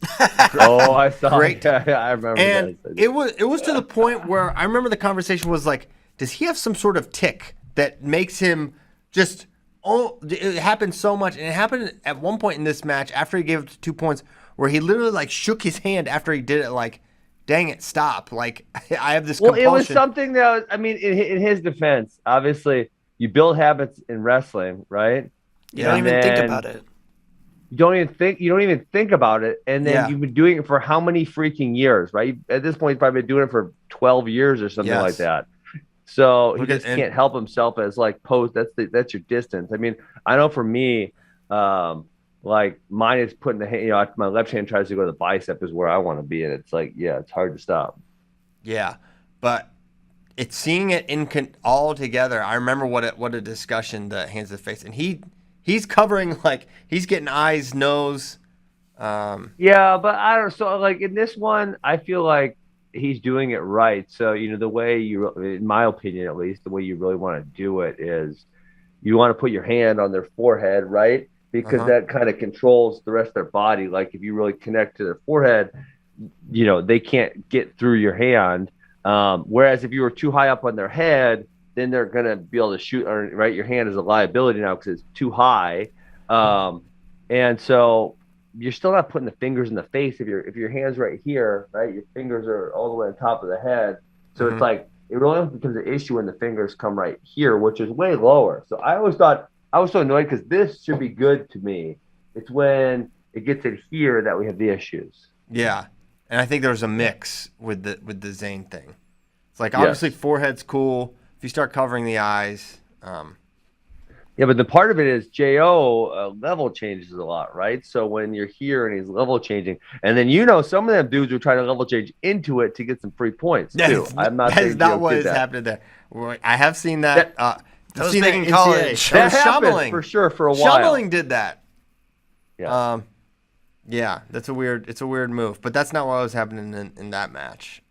Oh, I saw. Great. Yeah, I remember And that. it was to the point where I remember the conversation was like, does he have some sort of tick that makes him just it happened so much, and it happened at one point in this match after he gave it 2 points where he literally like shook his hand after he did it like, dang it, stop. Like I have this compulsion. It was something that was, I mean, in his defense, obviously you build habits in wrestling, right? You don't even think about it. You don't even think about it, and then you've been doing it for how many freaking years, right? At this point, you've probably been doing it for 12 years or something like that. So he just can't help himself as like post. That's your distance. I mean, I know for me, like mine is putting the hand. My left hand tries to go to the bicep is where I want to be, and it's like, it's hard to stop. Yeah, but it's seeing it all together. I remember what a discussion the hands to the face, and he's covering like he's getting eyes, nose. Yeah, but I don't. So like in this one, I feel like he's doing it right. So the way in my opinion at least, the way you really want to do it is you want to put your hand on their forehead, right? Because that kind of controls the rest of their body. Like if you really connect to their forehead, they can't get through your hand. Whereas if you were too high up on their head, then they're gonna be able to shoot. Right, your hand is a liability now because it's too high, and so you're still not putting the fingers in the face. If your hand's right here, right, your fingers are all the way on top of the head. So it's like it really becomes an issue when the fingers come right here, which is way lower. So I always thought I was so annoyed because this should be good to me. It's when it gets in here that we have the issues. Yeah, and I think there's a mix with the Zane thing. It's like obviously forehead's cool. If you start covering the eyes. Yeah, but the part of it is Jo level changes a lot, right? So when you're here and he's level changing, and then some of them dudes are trying to level change into it to get some free points too. I'm not saying that's not what is happening there. I have seen that. That was seen big that in college. That Shumbling happened for sure for a while. Shumbling did that. Yeah. Yeah, it's a weird move, but that's not what was happening in that match.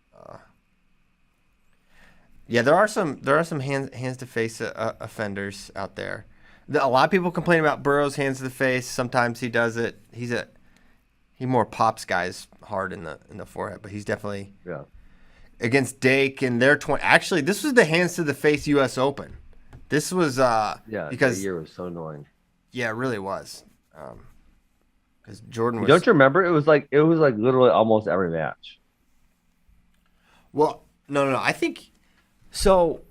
Yeah, there are some hands to face offenders out there. A lot of people complain about Burrow's hands to the face. Sometimes he does it. He more pops guys hard in the forehead, but he's definitely against Dake and their 20. Actually, this was the hands to the face U.S. Open. This was because that year was so annoying. Yeah, it really was. Because Jordan was. Don't you remember? It was like literally almost every match. Well, no. I think so.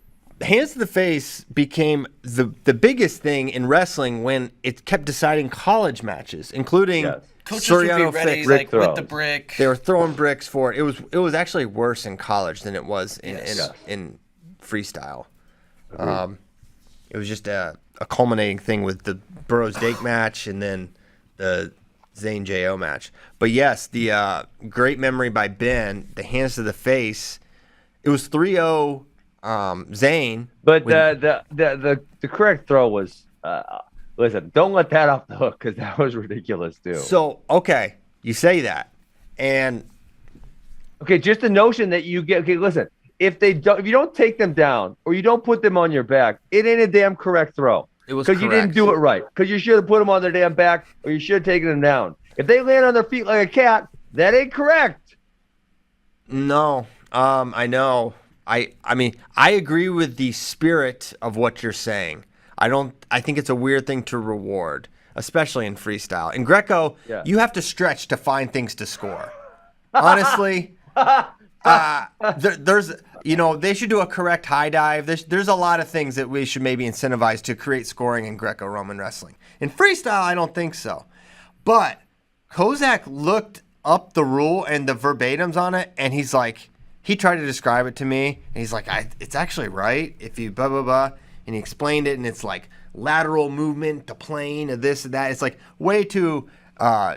Hands to the face became the biggest thing in wrestling when it kept deciding college matches, including Coaches would be Soriano ready, fixed. like with the brick. They were throwing bricks for it. It was actually worse in college than it was in freestyle. It was just a culminating thing with the Burroughs Dake match and then the Zane Jo match. But yes, the great memory by Ben, the hands to the face. It was 3-0 Zane. But the correct throw was listen, don't let that off the hook because that was ridiculous too. So okay, you say that, and just the notion that you get. Okay, listen, if you don't take them down or you don't put them on your back, it ain't a damn correct throw. It was because you didn't do it right. Because you should have put them on their damn back or you should have taken them down. If they land on their feet like a cat, that ain't correct. No, I know. I mean, I agree with the spirit of what you're saying. I think it's a weird thing to reward, especially in freestyle. In Greco, you have to stretch to find things to score. Honestly, there's they should do a correct high dive. There's a lot of things that we should maybe incentivize to create scoring in Greco-Roman wrestling. In freestyle, I don't think so. But Kozak looked up the rule and the verbatims on it, and he's like, he tried to describe it to me, and he's like, it's actually right if you blah, blah, blah. And he explained it, and it's like lateral movement to plane of this and that. It's like way too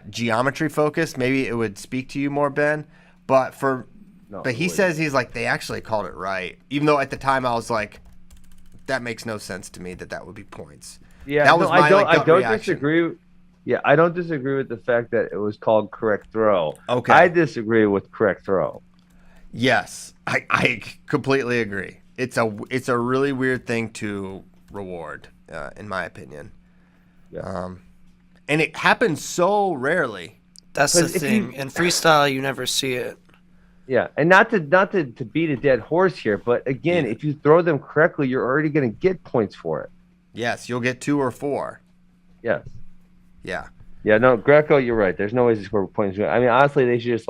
geometry focused. Maybe it would speak to you more, Ben. But he says he's like, they actually called it right. Even though at the time I was like, that makes no sense to me that would be points. Yeah, that was I don't reaction. disagree. Yeah, I don't disagree with the fact that it was called correct throw. Okay. I disagree with correct throw. Yes, I completely agree. It's a really weird thing to reward, in my opinion. Yeah. And it happens so rarely. That's the thing. In freestyle, you never see it. Yeah, and not to beat a dead horse here, but again, if you throw them correctly, you're already going to get points for it. Yes, you'll get 2 or 4. Yes. Yeah. Yeah, no, Greco, you're right. There's no way to score points. I mean, honestly, they should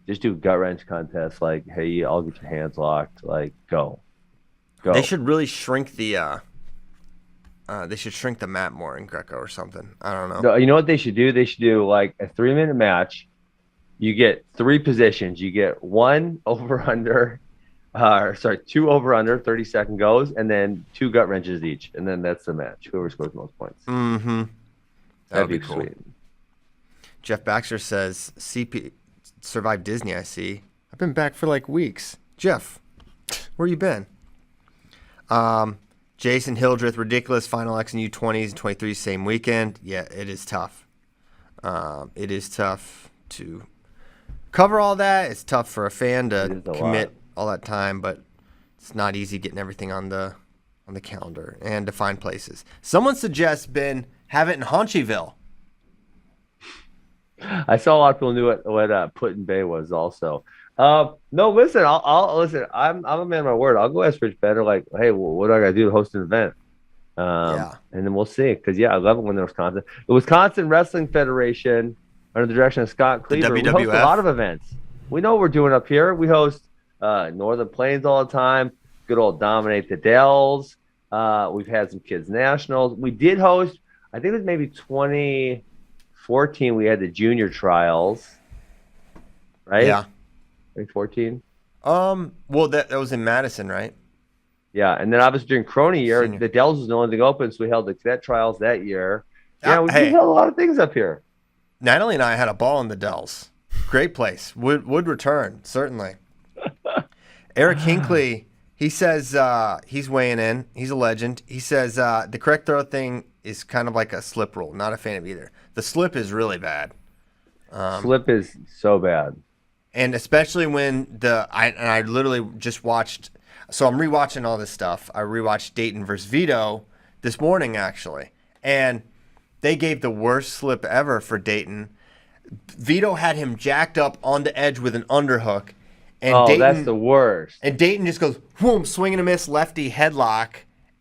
just do gut wrench contests. Like, hey, I'll get your hands locked. Like, go. They should really shrink the map more in Greco or something. I don't know. No, you know what they should do? They should do like a 3-minute match. You get 3 positions. You get 1 over/under, 2 over/under, 30-second goes, and then 2 gut wrenches each, and then that's the match. Whoever scores the most points. Mm-hmm. That'd be cool. Sweet. Jeff Baxter says, CP survived Disney, I see. I've been back for like weeks. Jeff, where you been? Jason Hildreth, ridiculous Final X and U20s and 23s same weekend. Yeah, it is tough. It is tough to cover all that. It's tough for a fan to commit all that time, but it's not easy getting everything on the calendar and to find places. Someone suggests, Ben, have it in Haunchyville. I saw a lot of people knew what Put-in Bay was also. No, listen, I'll listen. I'm a man of my word. I'll go ask Rich Better, like, hey, what do I got to do to host an event? And then we'll see. Because, I love it when they're Wisconsin. The Wisconsin Wrestling Federation, under the direction of Scott Cleaver, we host a lot of events. We know what we're doing up here. We host Northern Plains all the time. Good old Dominate the Dells. We've had some kids nationals. We did host, I think it was maybe 2014, we had the junior trials. Right? Yeah. 2014. Well, that was in Madison, right? Yeah, and then obviously during Crony year, the Dells was the only thing open, so we held the cadet trials that year. Yeah, we held a lot of things up here. Natalie and I had a ball in the Dells. Great place. Would return, certainly. Eric Hinckley, he says he's weighing in. He's a legend. He says the correct throw thing is kind of like a slip rule. Not a fan of either. The slip is really bad. Slip is so bad. And especially when I literally just watched, so I'm rewatching all this stuff. I rewatched Dayton versus Vito this morning, actually. And they gave the worst slip ever for Dayton. Vito had him jacked up on the edge with an underhook. And Dayton, that's the worst. And Dayton just goes, whoom, swing and a miss, lefty headlock.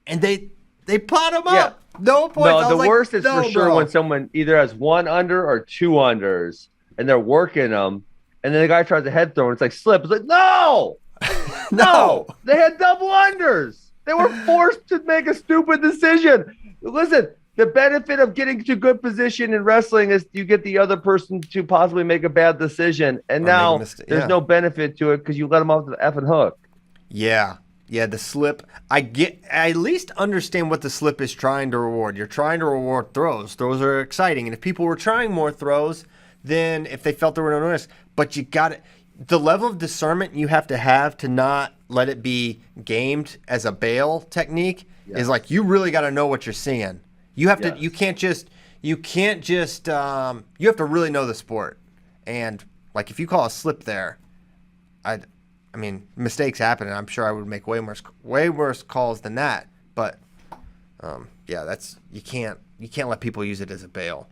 And they pot him up. No points. No, the worst is for sure when someone either has 1 under or 2 unders, and they're working them. And then the guy tries a head throw, and it's like slip. It's like, no! No! They had double unders. They were forced to make a stupid decision. Listen, the benefit of getting to good position in wrestling is you get the other person to possibly make a bad decision. And now there's no benefit to it because you let them off the effing hook. Yeah. Yeah, the slip. I at least understand what the slip is trying to reward. You're trying to reward throws. Throws are exciting. And if people were trying more throws, then if they felt there were no risk. But you got it. The level of discernment you have to not let it be gamed as a bail technique is like you really got to know what you're seeing. You have to. You can't just. You have to really know the sport. And like if you call a slip there, I mean mistakes happen, and I'm sure I would make way worse calls than that. But that's you can't let people use it as a bail.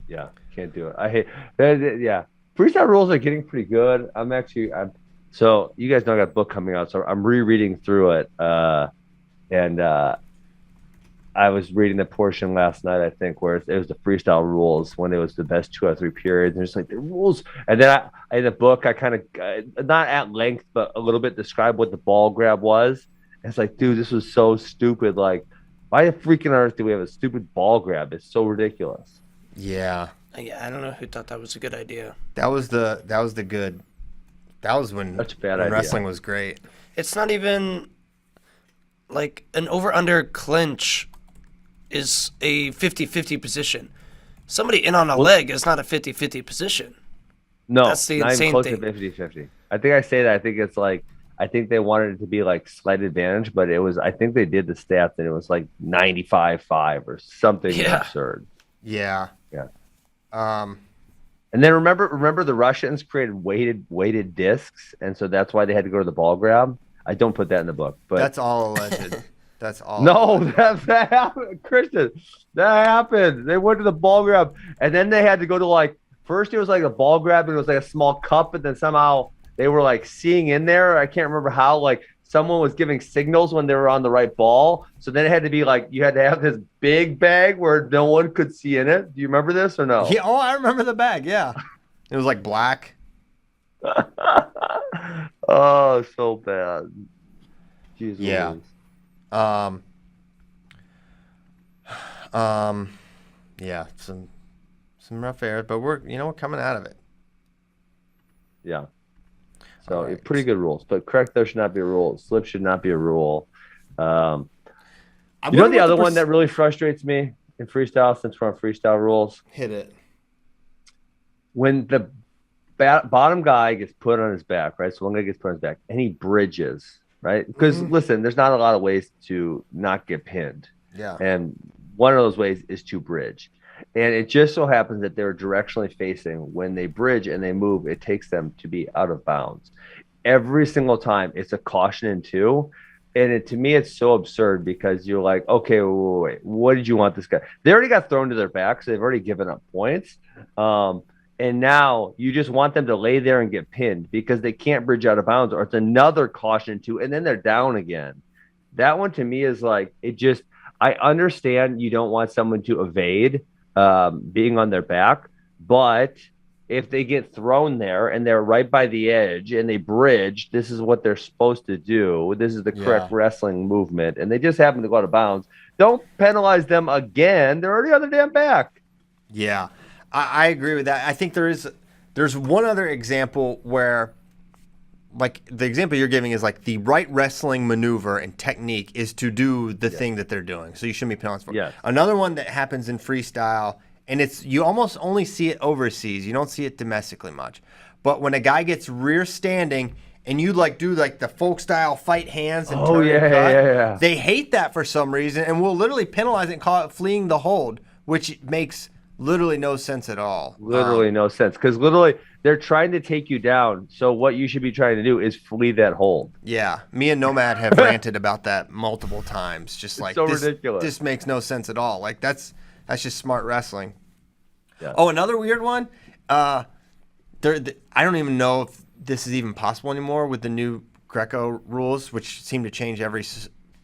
Yeah, can't do it. I hate that. Yeah, freestyle rules are getting pretty good. So you guys know I got a book coming out, so I'm rereading through it. And I was reading the portion last night, I think, where it was the freestyle rules when it was the best 2 out of 3 periods. And it's like the rules. And then in the book, I kind of not at length, but a little bit described what the ball grab was. And it's like, dude, this was so stupid. Like, why the freaking earth do we have a stupid ball grab? It's so ridiculous. Yeah. I don't know who thought that was a good idea. That was the good That was when, That's a bad when idea. wrestling was great. It's not even like an over-under clinch is a 50-50 position. Somebody in on a leg is not a 50-50 position. No, That's the not even insane close thing. to 50-50. I think I say that. I think it's like, I think they wanted it to be like slight advantage, but it was, I think they did the stats and it was like 95-5 or something absurd. Yeah. Yeah. Um, And then remember the Russians created weighted discs, and so that's why they had to go to the ball grab. I don't put that in the book, but that's all alleged. That's all. no, alleged. that happened, Christian. That happened. They went to the ball grab, and then they had to go to like first it was like a ball grab, and it was like a small cup, and then somehow they were like seeing in there. I can't remember how. Like someone was giving signals when they were on the right ball. So then it had to be like you had to have this big bag where no one could see in it. Do you remember this or no? Yeah. Oh, I remember the bag. Yeah. It was like black. Oh, so bad. Jesus. Yeah. Yeah. Some rough air, but we're coming out of it. Yeah. So All right. pretty good rules, but correct there should not be a rule. Slip should not be a rule. You know the other one that really frustrates me in freestyle, since we're on freestyle rules, hit it. when the bottom guy gets put on his back, right? So one guy gets put on his back and he bridges, right? Because listen, there's not a lot of ways to not get pinned. Yeah. And one of those ways is to bridge. And it just so happens that they're directionally facing. When they bridge and they move, it takes them to be out of bounds. Every single time, it's a caution in two. And to me, it's so absurd because you're like, okay, wait, what did you want this guy? They already got thrown to their back, so they've already given up points. And now you just want them to lay there and get pinned because they can't bridge out of bounds, or it's another caution in two, and then they're down again. That one to me is like, I understand you don't want someone to evade being on their back, but if they get thrown there and they're right by the edge and they bridge, this is what they're supposed to do. This is the correct wrestling movement, and they just happen to go out of bounds. Don't penalize them again. They're already on their damn back. Yeah, I agree with that. I think there's one other example where, like, the example you're giving is like the right wrestling maneuver and technique is to do the thing that they're doing. So you shouldn't be penalized for it. Yes. Another one that happens in freestyle, and you almost only see it overseas. You don't see it domestically much. But when a guy gets rear standing and you like do like the folk style fight hands and turn and cut, they hate that for some reason and will literally penalize it and call it fleeing the hold, which makes literally no sense at all. Literally no sense, because literally they're trying to take you down. So what you should be trying to do is flee that hold. Yeah, me and Nomad have ranted about that multiple times. Just like so ridiculous. This makes no sense at all. Like that's just smart wrestling. Yeah. Oh, another weird one. I don't even know if this is even possible anymore with the new Greco rules, which seem to change every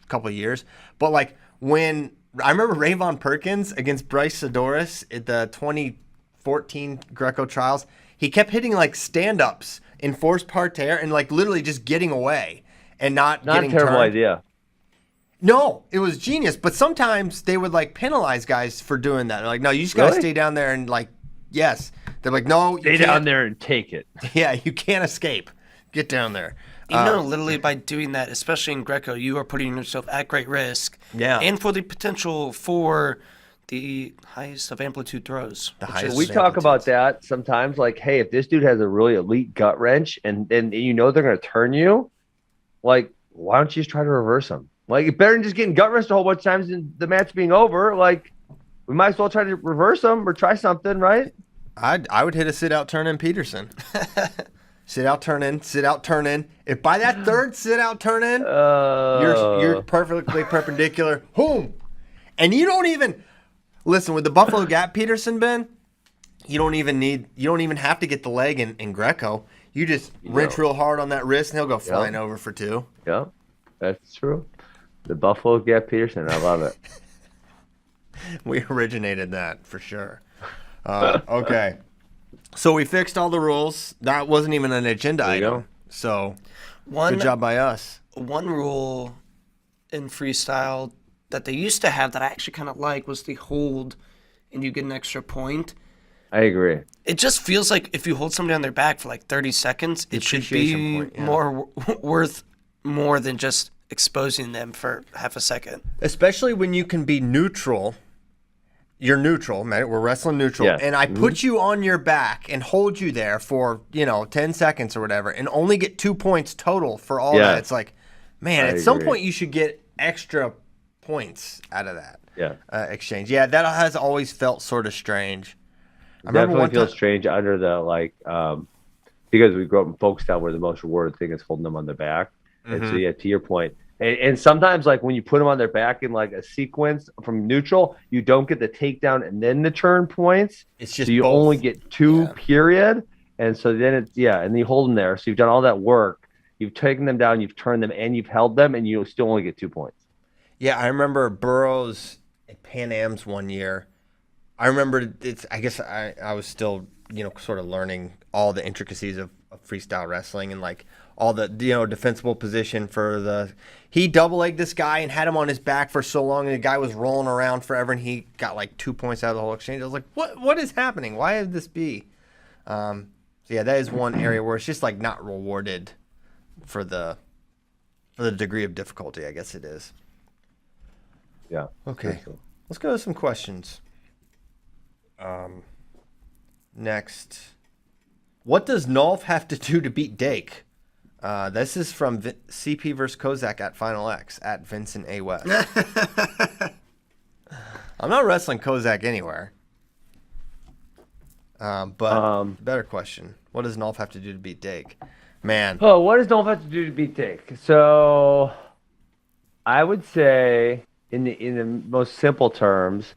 couple of years. But like when I remember Rayvon Perkins against Bryce Sidoris at the 2014 Greco trials, he kept hitting like stand-ups in forced parterre and like literally just getting away and not getting a terrible turned. idea. No, it was genius. But sometimes they would like penalize guys for doing that. They're like, no, you just gotta stay down there and like, yes. They're like, no, stay down there and take it. Yeah, you can't escape. Get down there. You know, literally by doing that, especially in Greco, you are putting yourself at great risk. Yeah. And for the potential for the highest of amplitude throws. We talk about that sometimes. Like, hey, if this dude has a really elite gut wrench and you know they're going to turn you, like, why don't you just try to reverse them? Like, better than just getting gut wrenched a whole bunch of times and the match being over. Like, we might as well try to reverse them or try something, right? I would hit a sit-out turn-in Peterson. Sit-out turn-in, sit-out turn-in. If by that third sit-out turn-in, you're perfectly perpendicular. Boom! And you don't even... Listen, with the Buffalo Gap Peterson, Ben, you don't even have to get the leg in Greco. You just wrench real hard on that wrist, and he'll go flying over for two. Yeah, that's true. The Buffalo Gap Peterson, I love it. We originated that for sure. Okay. So we fixed all the rules. That wasn't even an agenda item. So good job by us. One rule in freestyle that they used to have that I actually kind of like was the hold and you get an extra point. I agree. It just feels like if you hold somebody on their back for like 30 seconds, it should appreciation be point, yeah. more worth more than just exposing them for half a second. Especially when you can be neutral. You're neutral, man. We're wrestling neutral. Yeah. And I put you on your back and hold you there for, 10 seconds or whatever and only get 2 points total for all that. It's like, man, I at some agree. point you should get extra points out of that exchange. Yeah, that has always felt sort of strange. I remember Definitely one feels time- strange under the because we grew up in Folkestone where the most rewarded thing is holding them on their back. And so yeah, to your point. And sometimes like when you put them on their back in like a sequence from neutral, you don't get the takedown and then the turn points. It's just so you both. only get two period. And so then and then you hold them there. So you've done all that work. You've taken them down, you've turned them, and you've held them, and you still only get 2 points. Yeah, I remember Burroughs at Pan Am's one year. I remember I guess I was still, sort of learning all the intricacies of freestyle wrestling and like all the, defensible position for he double-legged this guy and had him on his back for so long and the guy was rolling around forever and he got like 2 points out of the whole exchange. I was like, what is happening? Why would this be? So yeah, that is one area where it's just like not rewarded for the degree of difficulty, I guess it is. Yeah. Okay. Let's go to some questions. Next. What does Nolf have to do to beat Dake? This is from CP vs. Kozak at Final X at Vincent A. West. I'm not wrestling Kozak anywhere. But better question. What does Nolf have to do to beat Dake? Man. Oh, what does Nolf have to do to beat Dake? So I would say in the most simple terms,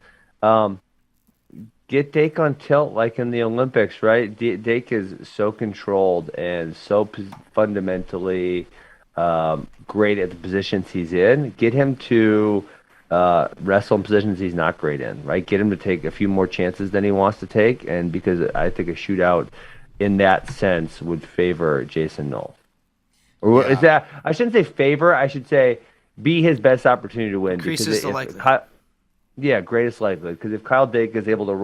get Dake on tilt like in the Olympics, right? Dake is so controlled and so fundamentally great at the positions he's in. Get him to wrestle in positions he's not great in, right? Get him to take a few more chances than he wants to take, and because I think a shootout in that sense would favor Jason Nolf. Or is that, I shouldn't say favor, I should say be his best opportunity to win. Increases the likelihood. Greatest likelihood. Because if Kyle Dake is able to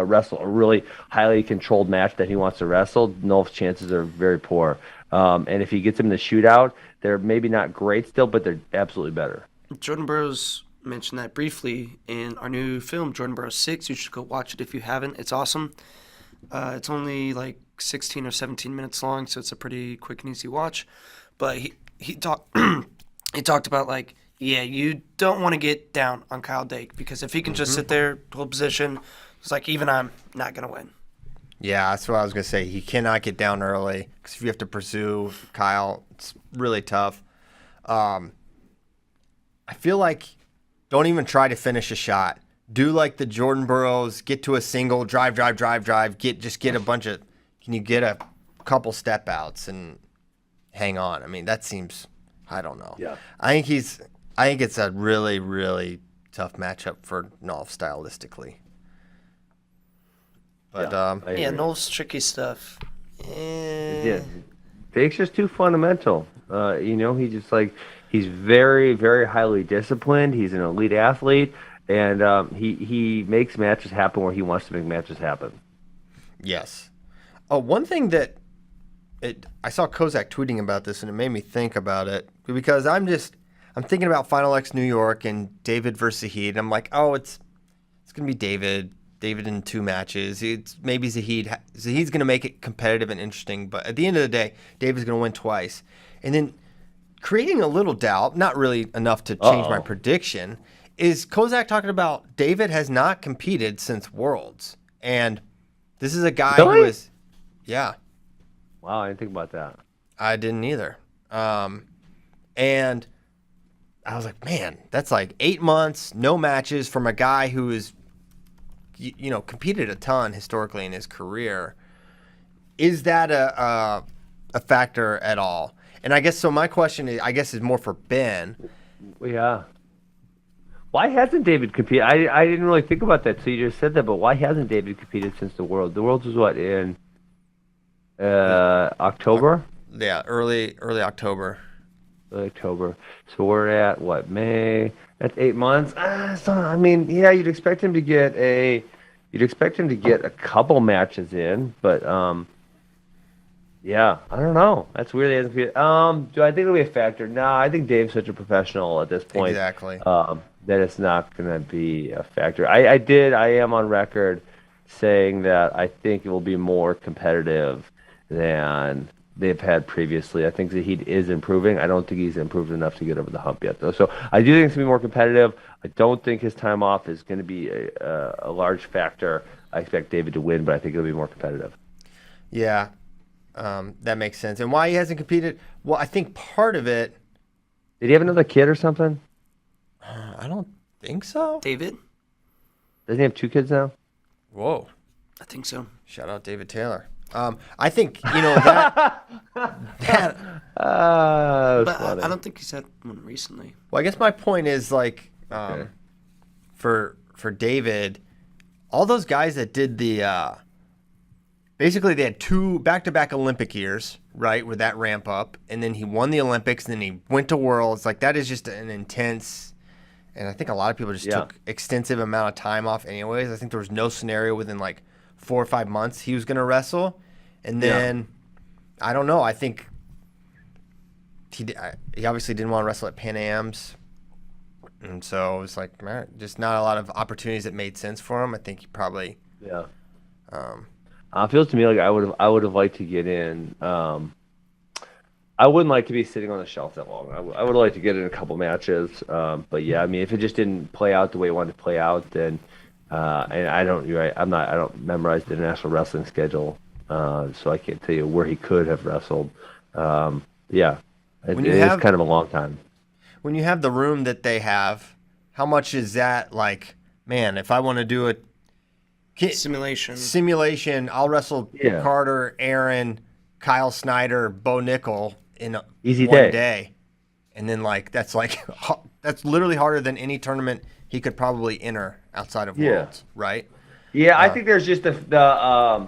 wrestle a really highly controlled match that he wants to wrestle, Nolf's chances are very poor. And if he gets him in the shootout, they're maybe not great still, but they're absolutely better. Jordan Burroughs mentioned that briefly in our new film, Jordan Burroughs 6. You should go watch it if you haven't. It's awesome. It's only like 16 or 17 minutes long, so it's a pretty quick and easy watch. But he talked he talked about like, yeah, you don't want to get down on Kyle Dake because if he can just sit there, hold position, it's like even I'm not going to win. Yeah, that's what I was going to say. He cannot get down early because if you have to pursue Kyle, it's really tough. I feel like don't even try to finish a shot. Do like the Jordan Burroughs, get to a single, drive, get a bunch of, can you get a couple step outs and hang on? I mean, that seems, I don't know. Yeah. I think it's a really, really tough matchup for Nolf stylistically. But Nolf's tricky stuff. Yeah, Dake's just too fundamental. He just he's very, very highly disciplined. He's an elite athlete, and he makes matches happen where he wants to make matches happen. Yes. One thing that I saw Kozak tweeting about this, and it made me think about it because I'm thinking about Final X New York and David versus Zahid. I'm like, it's gonna be David in 2 matches. It's maybe Zahid. Zahid's gonna make it competitive and interesting, but at the end of the day, David's gonna win twice. And then creating a little doubt, not really enough to change my prediction, is Kozak talking about David has not competed since Worlds, and this is a guy who is, Wow, I didn't think about that. I didn't either. And I was like, man, that's like 8 months, no matches from a guy who is, competed a ton historically in his career. Is that a factor at all? And I guess so. My question is more for Ben. Yeah. Why hasn't David competed? I didn't really think about that. So you just said that, but why hasn't David competed since the World? The World was what, in October? Yeah, early October. October. So we're at what, May? That's 8 months. You'd expect him to get a you'd expect him to get a couple matches in, but yeah, I don't know. That's weird. He hasn't competed. Do I think it'll be a factor? No, I think Dave's such a professional at this point. Exactly. That it's not going to be a factor. I am on record saying that I think it will be more competitive than they've had previously. I think Zahid is improving. I don't think he's improved enough to get over the hump yet, though. So I do think it's going to be more competitive. I don't think his time off is going to be a large factor. I expect David to win, but I think it'll be more competitive. Yeah, that makes sense. And why he hasn't competed? Well, I think part of it. Did he have another kid or something? I don't think so. David? Doesn't he have 2 kids now? Whoa. I think so. Shout out David Taylor. I think, that. But I don't think he's had one recently. Well, I guess my point is for David, all those guys that did the basically they had 2 back-to-back Olympic years, right, with that ramp up, and then he won the Olympics, and then he went to Worlds. Like that is just an intense, and I think a lot of people just took extensive amount of time off anyways. I think there was no scenario within like 4 or 5 months he was going to wrestle, and then I don't know. I think he obviously didn't want to wrestle at Pan Am's. And so it was like, man, just not a lot of opportunities that made sense for him. I think he probably it feels to me like I would have liked to get in. I wouldn't like to be sitting on the shelf that long. I would like to get in a couple matches. But yeah, I mean, if it just didn't play out the way it wanted to play out, then and I don't memorize the international wrestling schedule, so I can't tell you where he could have wrestled. It is kind of a long time. When you have the room that they have, how much is that like, man, if I want to do a simulation, I'll wrestle Carter, Aaron, Kyle Snyder, Bo Nickel in one day. And then that's literally harder than any tournament he could probably enter outside of Worlds, right? Yeah, I think there's just the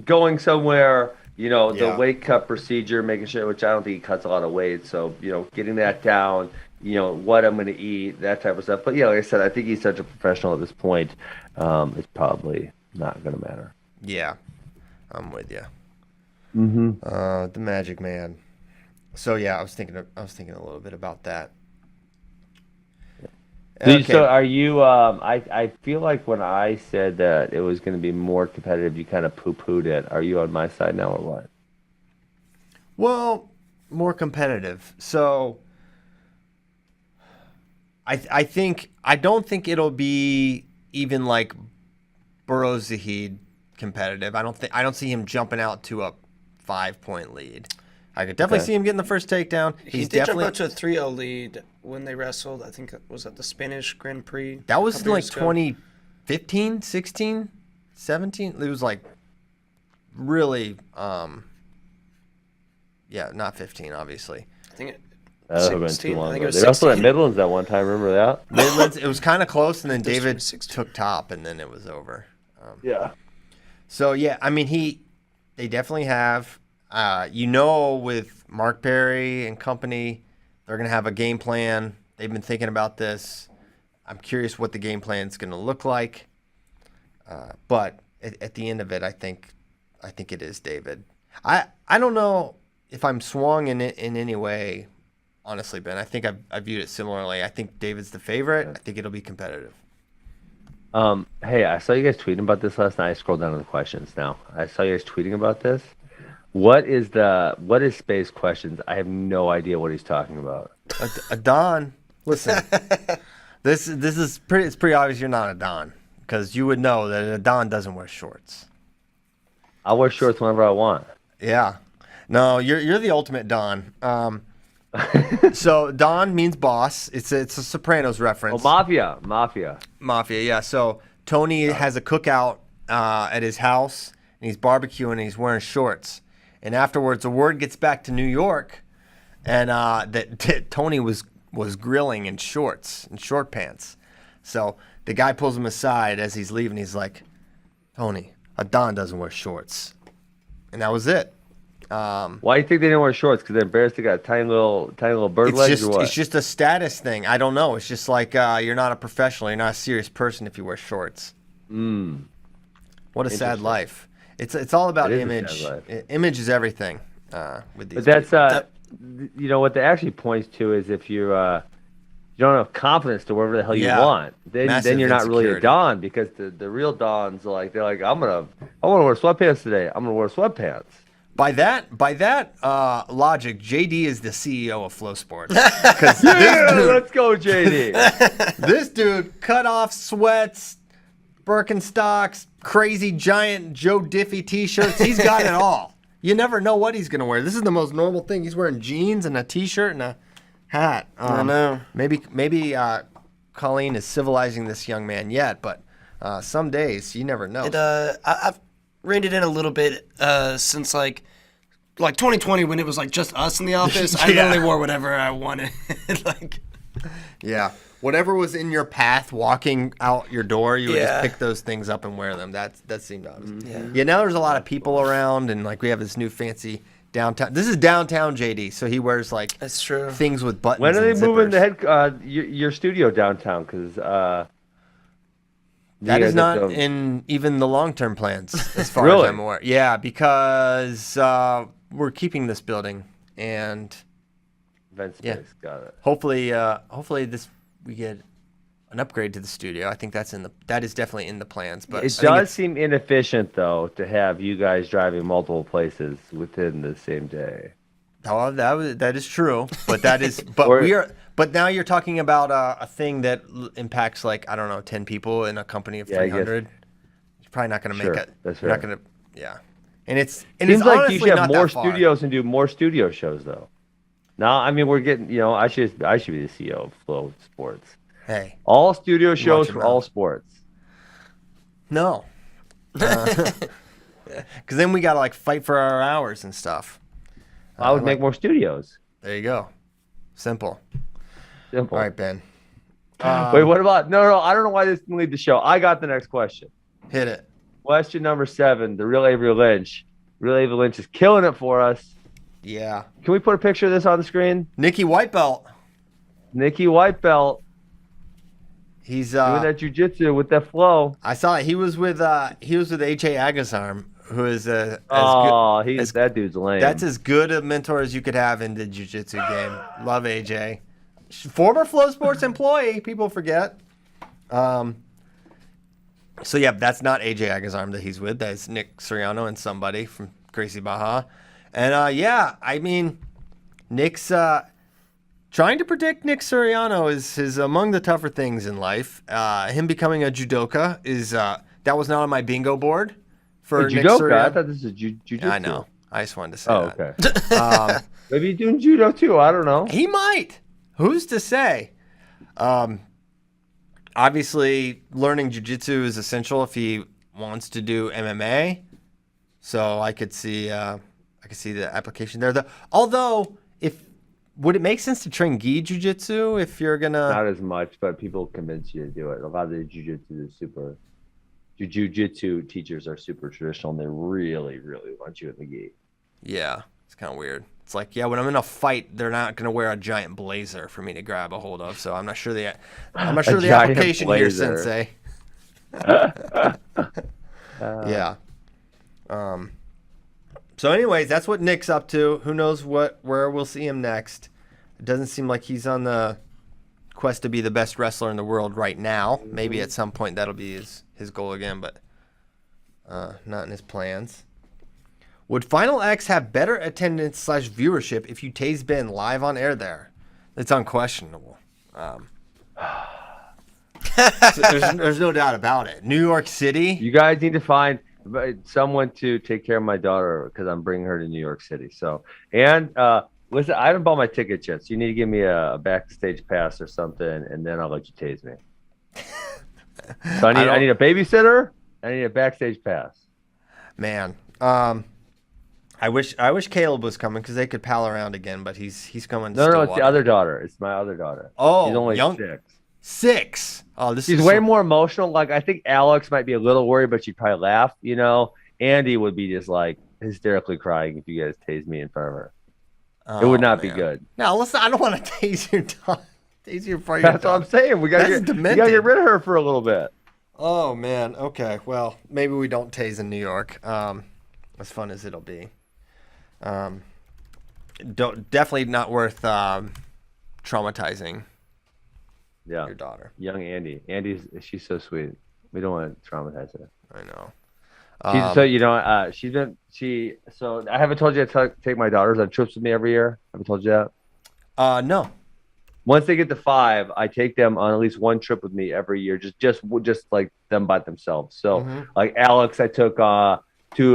going somewhere, the weight cut procedure, making sure, which I don't think he cuts a lot of weight. So, getting that down, what I'm going to eat, that type of stuff. But, like I said, I think he's such a professional at this point. It's probably not going to matter. Yeah, I'm with you. Mm-hmm. The Magic Man. So, yeah, I was thinking a little bit about that. Okay. So are you? I feel like when I said that it was going to be more competitive, you kind of poo-pooed it. Are you on my side now, or what? Well, more competitive. So I don't think it'll be even like Burroughs Zahid competitive. I don't see him jumping out to a 5-point lead. I could definitely see him getting the first takedown. He did jump out to a 3-0 lead when they wrestled. I think it was at the Spanish Grand Prix. That was like 2015, 16, 17. It was like really, not 15, obviously. I think it. That would have been too long ago. They wrestled at Midlands that one time. Remember that? Midlands. It was kind of close, and then David took top, and then it was over. So yeah, I mean they definitely have. With Mark Perry and company, they're going to have a game plan. They've been thinking about this. I'm curious what the game plan is going to look like. But at the end of it, I think it is David. I don't know if I'm swung in any way, honestly, Ben. I think I viewed it similarly. I think David's the favorite. I think it'll be competitive. Hey, I saw you guys tweeting about this last night. I scrolled down to the questions now. I saw you guys tweeting about this. What is Space Questions? I have no idea what he's talking about. A Don. Listen, this is pretty. It's pretty obvious you're not a Don because you would know that a Don doesn't wear shorts. I'll wear shorts whenever I want. Yeah, no, you're the ultimate Don. So Don means boss. It's a Sopranos reference. Oh, mafia. Yeah. So Tony has a cookout at his house and he's barbecuing and he's wearing shorts. And afterwards, the word gets back to New York, and that Tony was grilling in shorts and short pants. So the guy pulls him aside as he's leaving. He's like, "Tony, a Don doesn't wear shorts," and that was it. Why do you think they didn't wear shorts? Because they're embarrassed they got tiny little bird legs, or what? It's just a status thing. I don't know. It's just like you're not a professional. You're not a serious person if you wear shorts. What a sad life. It's all about image. Image is everything with these. But that's you know what that actually points to is if you don't have confidence to whatever the hell you want, then you're not really a Don, because the real Dons they're like I want to wear sweatpants today. I'm gonna wear sweatpants. By that logic, JD is the CEO of Flow Sports. Let's go, JD. This dude cut off sweats, Birkenstocks, crazy giant Joe Diffie t-shirts. He's got it all. You never know what he's gonna wear. This is the most normal thing. He's wearing jeans and a t-shirt and a hat. I know. Maybe Colleen is civilizing this young man yet, but some days you never know. I've reined it in a little bit since like 2020 when it was just us in the office. I literally wore whatever I wanted. Whatever was in your path walking out your door, you would just pick those things up and wear them. That seemed obvious. Yeah, now there's a lot of people around, and we have this new fancy downtown. This is downtown JD, so he wears that's true, things with buttons. When are they moving the your studio downtown? Because that is not in even the long-term plans, as far as I'm aware. Yeah, because we're keeping this building and event space. Got it. Hopefully we get an upgrade to the studio. I think that is definitely in the plans. But it does seem inefficient though to have you guys driving multiple places within the same day. Oh, that is true, but that is But now you're talking about a thing that impacts 10 people in a company of 300. You're probably not going to make it. That's you're right. not going to. Yeah, and it's seems like you should have more studios and do more studio shows though. Now, I mean, we're getting. I should be the CEO of Flow Sports. Hey, all studio shows for all sports. No, because then we got to fight for our hours and stuff. I would make more studios. There you go. Simple. All right, Ben. Wait, what about? No. I don't know why this didn't lead the show. I got the next question. Hit it. Question number 7. The real Avery Lynch. Real Avery Lynch is killing it for us. Yeah. Can we put a picture of this on the screen? Nikki Whitebelt. He's doing that jujitsu with that flow. I saw it. He was with AJ Agazarm, who is that dude's lame. That's as good a mentor as you could have in the jiu-jitsu game. Love AJ. Former Flow Sports employee, people forget. So yeah, that's not AJ Agazarm that he's with. That's Nick Soriano and somebody from Gracie Baja. And I mean, Nick's trying to predict Nick Soriano is among the tougher things in life. Him becoming a judoka is that was not on my bingo board. For Nick Soriano. I thought this was jiu-jitsu. I know. I just wanted to say that. Okay. Maybe he's doing judo too. I don't know. He might. Who's to say? Obviously, learning jiu-jitsu is essential if he wants to do MMA. So I could see the application there. Although, would it make sense to train gi jiu-jitsu if you're gonna? Not as much, but people convince you to do it. A lot of the jiu-jitsu teachers are super traditional, and they really, really want you in the gi. Yeah, it's kind of weird. It's when I'm in a fight, they're not going to wear a giant blazer for me to grab a hold of. So I'm not sure the application here, Sensei. Yeah. So anyways, that's what Nick's up to. Who knows where we'll see him next. It doesn't seem like he's on the quest to be the best wrestler in the world right now. Maybe at some point that'll be his goal again, but not in his plans. Would Final X have better attendance / viewership if you tase Ben live on air there? It's unquestionable. So there's no doubt about it. New York City. You guys need to find someone to take care of my daughter because I'm bringing her to New York City. So, and listen, I haven't bought my ticket yet, so you need to give me a backstage pass or something, and then I'll let you tase me. So I need a babysitter. I need a backstage pass. Man, I wish Caleb was coming because they could pal around again, but he's coming. No, it's the other daughter. It's my other daughter. Oh, she's only young, 6. 6. Oh, she's way more emotional. I think Alex might be a little worried, but she'd probably laugh. Andy would be just hysterically crying if you guys tased me in front of her. It would not be good. No, listen, I don't want to tase your dog. Tase your That's what I'm saying. We got to get rid of her for a little bit. Oh man. Okay. Well, maybe we don't tase in New York. As fun as it'll be. Definitely not worth traumatizing Yeah. your daughter. Young Andy. She's so sweet. We don't want to traumatize her. I know. So I haven't told you to take my daughters on trips with me every year. Haven't told you that. No. Once they get to 5, I take them on at least one trip with me every year, just like them by themselves. So like Alex, I took to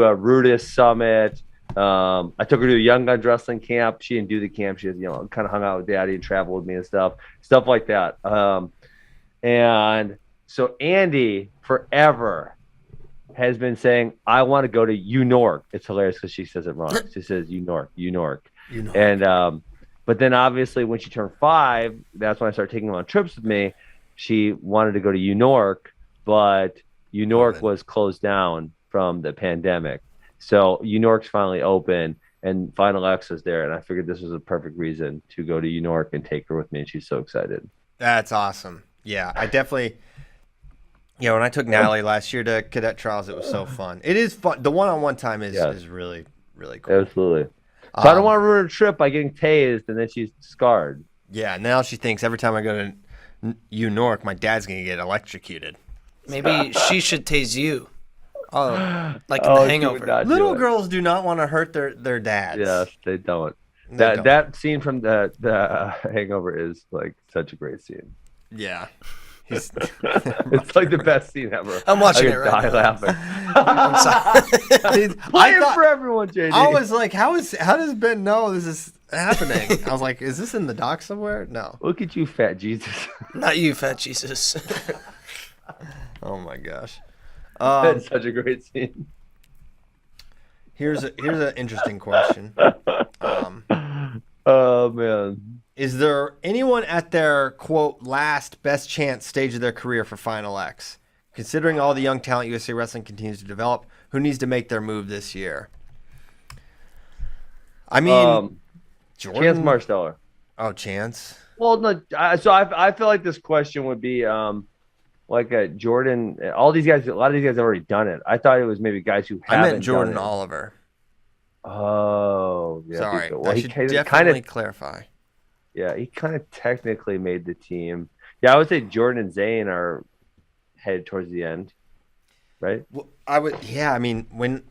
a Rudis Summit. I took her to a Young Guns wrestling camp. She didn't do the camp. She kind of hung out with Daddy and traveled with me and stuff like that. And so Andy forever has been saying, I want to go to U-Nork. It's hilarious because she says it wrong. She says U-Nork. And but then obviously when she turned 5, that's when I started taking her on trips with me. She wanted to go to U-Nork, but U-Nork was closed down from the pandemic. So U-Nork's finally open, and Final X is there, and I figured this was a perfect reason to go to U-Nork and take her with me, and she's so excited. That's awesome. Yeah, I definitely. Yeah, when I took Natalie last year to cadet trials, it was so fun. It is fun. The one-on-one time is really, really cool. Absolutely. So I don't want to ruin her trip by getting tased, and then she's scarred. Yeah, now she thinks every time I go to U-Nork, my dad's going to get electrocuted. Maybe she should tase you. Oh, like in The Hangover. Little girls do not want to hurt their dads. Yes, they don't. That scene from the Hangover is like such a great scene. Yeah. It's like the best scene ever. I'm watching it right now. Laughing. I'm sorry. Play it for everyone, JD. I was like, how does Ben know this is happening? I was like, is this in the doc somewhere? No. Look at you, fat Jesus. Not you, fat Jesus. Oh my gosh. That's such a great scene. Here's an interesting question. Oh man. Is there anyone at their, quote, last best chance stage of their career for Final X? Considering all the young talent USA Wrestling continues to develop, who needs to make their move this year? I mean, Jordan? Chance Marsteller. Oh, Chance? Well, no, so I feel like this question would be like a Jordan. All these guys, a lot of these guys have already done it. I thought it was maybe guys who haven't. I meant Jordan done it. Oliver. Oh, yeah. Sorry, Well, I should definitely clarify. Yeah, he kind of technically made the team. Yeah, I would say Jordan and Zane are headed towards the end, right? Well, I mean, when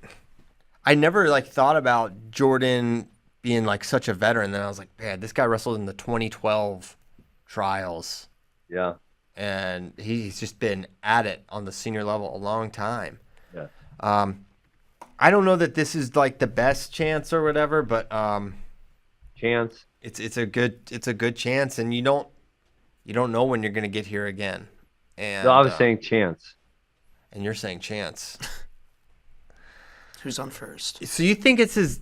I never like thought about Jordan being like such a veteran, then I was like, man, this guy wrestled in the 2012 trials. Yeah. And he's just been at it on the senior level a long time. Yeah. I don't know that this is like the best chance or whatever, but chance. It's a good chance, and you don't know when you're gonna get here again. And no, I was saying chance. And you're saying chance. Who's on first? So you think this is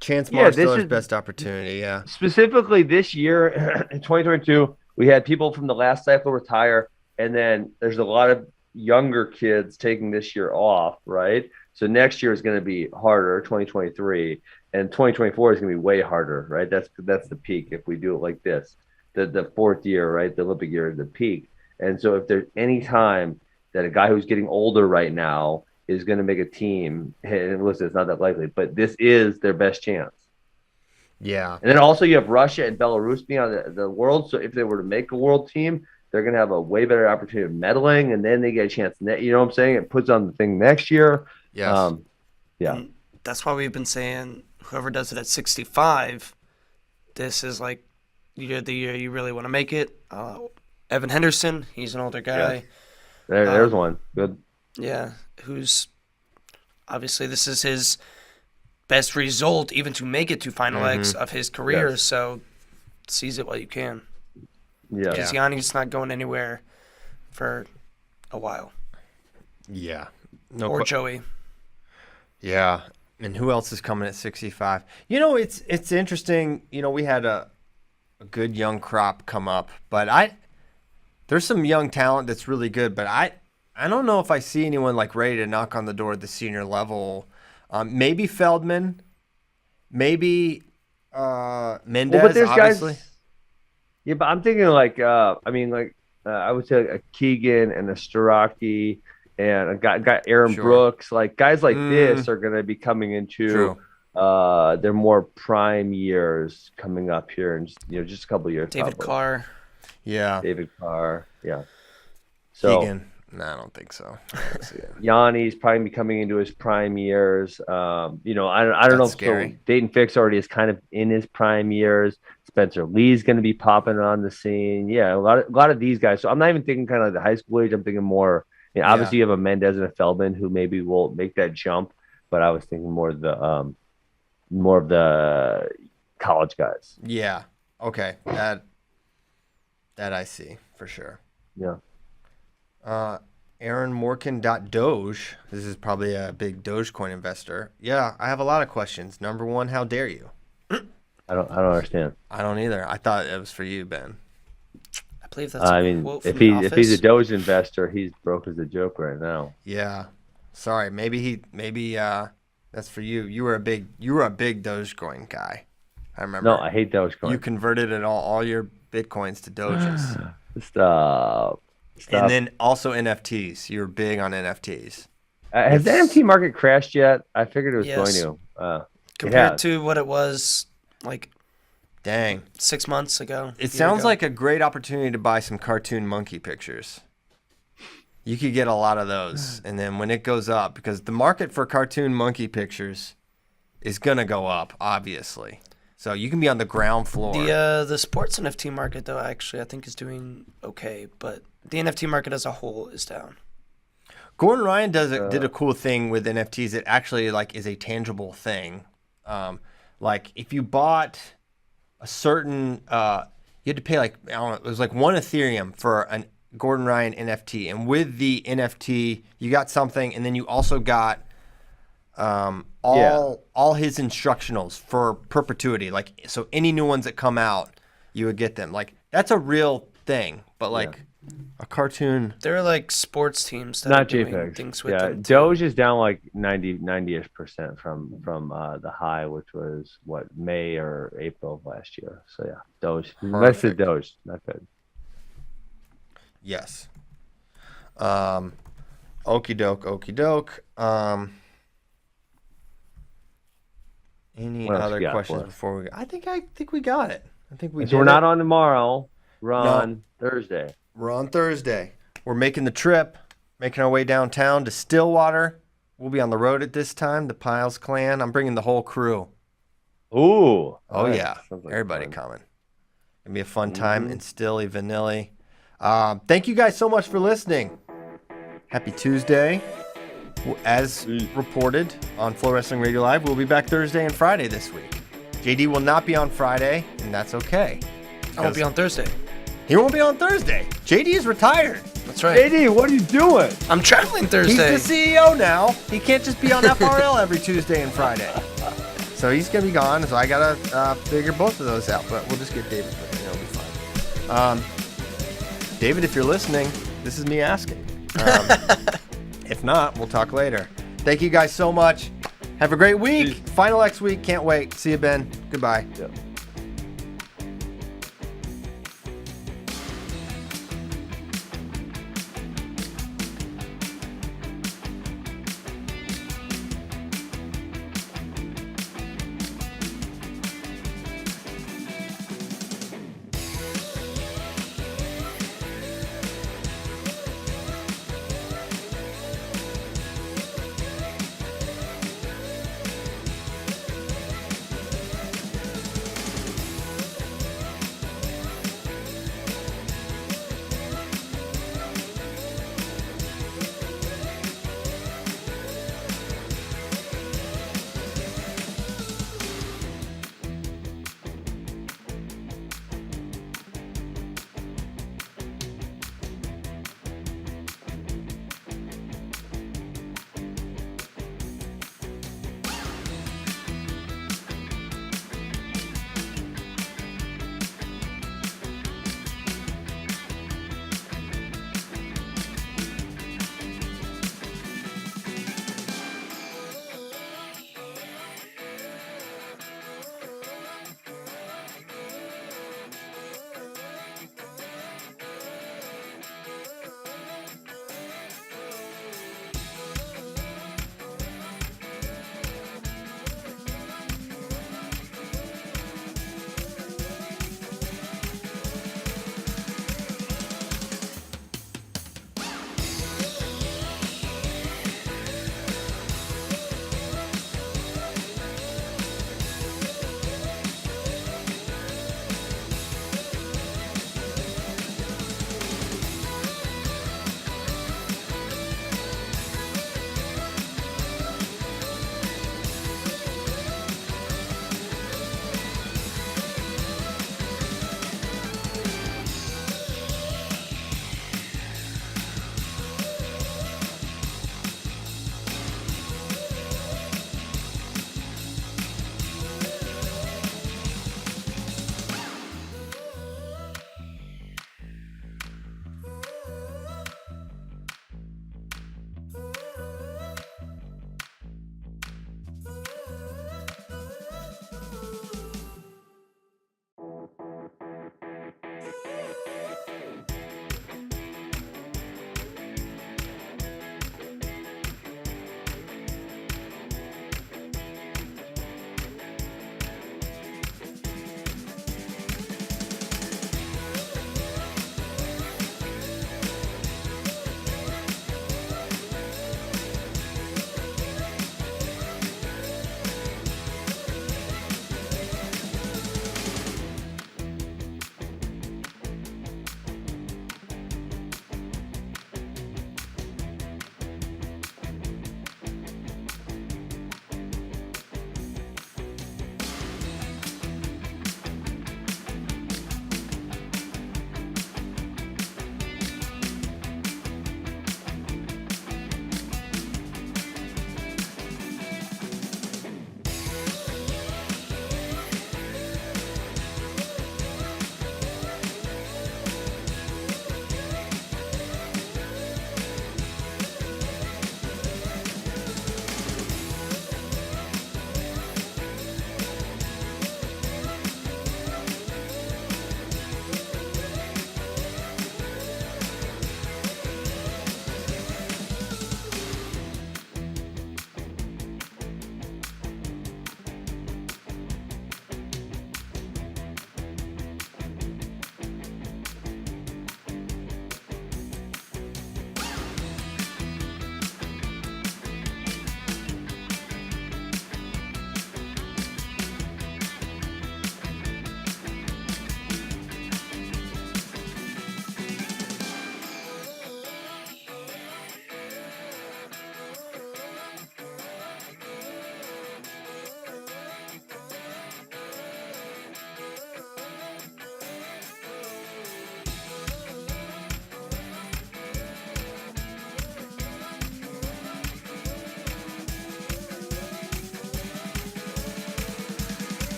Chance Marsteller's best opportunity? Yeah. Specifically this year in 2022, we had people from the last cycle retire, and then there's a lot of younger kids taking this year off, right? So next year is going to be harder, 2023, and 2024 is going to be way harder, right? That's the peak if we do it like this. The fourth year, right? The Olympic year is the peak. And so if there's any time that a guy who's getting older right now is going to make a team, and listen, it's not that likely, but this is their best chance. Yeah. And then also you have Russia and Belarus being on the world. So if they were to make a world team, they're going to have a way better opportunity of medaling, and then they get a chance. You know what I'm saying? It puts on the thing next year. Yes. Yeah. And that's why we've been saying whoever does it at 65, this is like the year you really want to make it. Evan Henderson, he's an older guy. Yeah. There's one. Good. Yeah, who's obviously this is his best result even to make it to Final X of his career. Yes. So seize it while you can. Yeah. Because Yanni's not going anywhere for a while. Yeah. Or Joey. Yeah. And who else is coming at 65? You know, it's interesting. You know, we had a good young crop come up, but there's some young talent that's really good, but I don't know if I see anyone like ready to knock on the door at the senior level. Maybe Feldman, maybe Mendez, well, but there's obviously. Guys, yeah, but I'm thinking like I would say a Keegan and a Staraki and a guy Aaron Sure. Brooks. Like guys like this are going to be coming into True. their more prime years coming up here in just a couple of years. David probably. Carr. Yeah. David Carr. Yeah. So Keegan. No, I don't think so. I don't see it. Yanni's probably be coming into his prime years. I don't know if scary. so Dayton Fix already is kind of in his prime years. Spencer Lee's going to be popping on the scene. Yeah, a lot of these guys. So I'm not even thinking kind of like the high school age. I'm thinking more. Obviously, you have a Mendez and a Feldman who maybe will make that jump, but I was thinking more of the college guys. Yeah. Okay. That I see for sure. Yeah. Aaron Morgan.Doge. This is probably a big Dogecoin investor. Yeah, I have a lot of questions. Number one, how dare you? I don't understand. I don't either. I thought it was for you, Ben. I believe that's a quote from if The if he's a Office. Doge investor, he's broke as a joke right now. Yeah. Sorry. Maybe that's for you. You were a big Dogecoin guy. I remember. No, I hate Dogecoin. You converted it all your Bitcoins to Doges. Stop. And then also NFTs. You were big on NFTs. Has the NFT market crashed yet? I figured it was Yes. going to. Compared to what it was like Dang. 6 months ago. It sounds like a great opportunity to buy some cartoon monkey pictures. You could get a lot of those. And then when it goes up, because the market for cartoon monkey pictures is going to go up, obviously. So you can be on the ground floor. the sports NFT market, though, actually, I think is doing okay, but the NFT market as a whole is down. Gordon Ryan did a cool thing with NFTs. It actually is a tangible thing. Like if you bought a certain, you had to pay I don't know, it was like 1 Ethereum for an Gordon Ryan NFT, and with the NFT you got something, and then you also got all his instructionals for perpetuity. Like so, any new ones that come out, you would get them. Like that's a real thing, but a cartoon. There are like sports teams that not are doing JPEGs. things with Yeah, them. Doge is down like 90-ish% from the high, which was May or April of last year. So yeah, Doge. That's the Doge. Not good. Yes. Okie doke. Any What else other you got questions for us? before we? I think we got it. I think we. So we're not on tomorrow. We're on Thursday. We're on Thursday. We're making the trip, making our way downtown to Stillwater. We'll be on the road at this time. The Piles Clan. I'm bringing the whole crew. Ooh. Oh nice. yeah, Sounds like everybody fun. coming. Gonna be a fun time in Stilly Vanilli. Thank you guys so much for listening. Happy Tuesday. As reported on FloWrestling Radio Live, we'll be back Thursday and Friday this week. JD will not be on Friday, and that's okay. I won't be on Thursday. He won't be on Thursday. JD is retired. That's right. AD, what are you doing? I'm traveling He's Thursday. the CEO now. He can't just be on FRL every Tuesday and Friday. So he's going to be gone, so I got to figure both of those out. But we'll just get David with it. It'll be fine. David, if you're listening, this is me asking. If not, we'll talk later. Thank you guys so much. Have a great week. Final X week. Can't wait. See you, Ben. Goodbye. Yeah.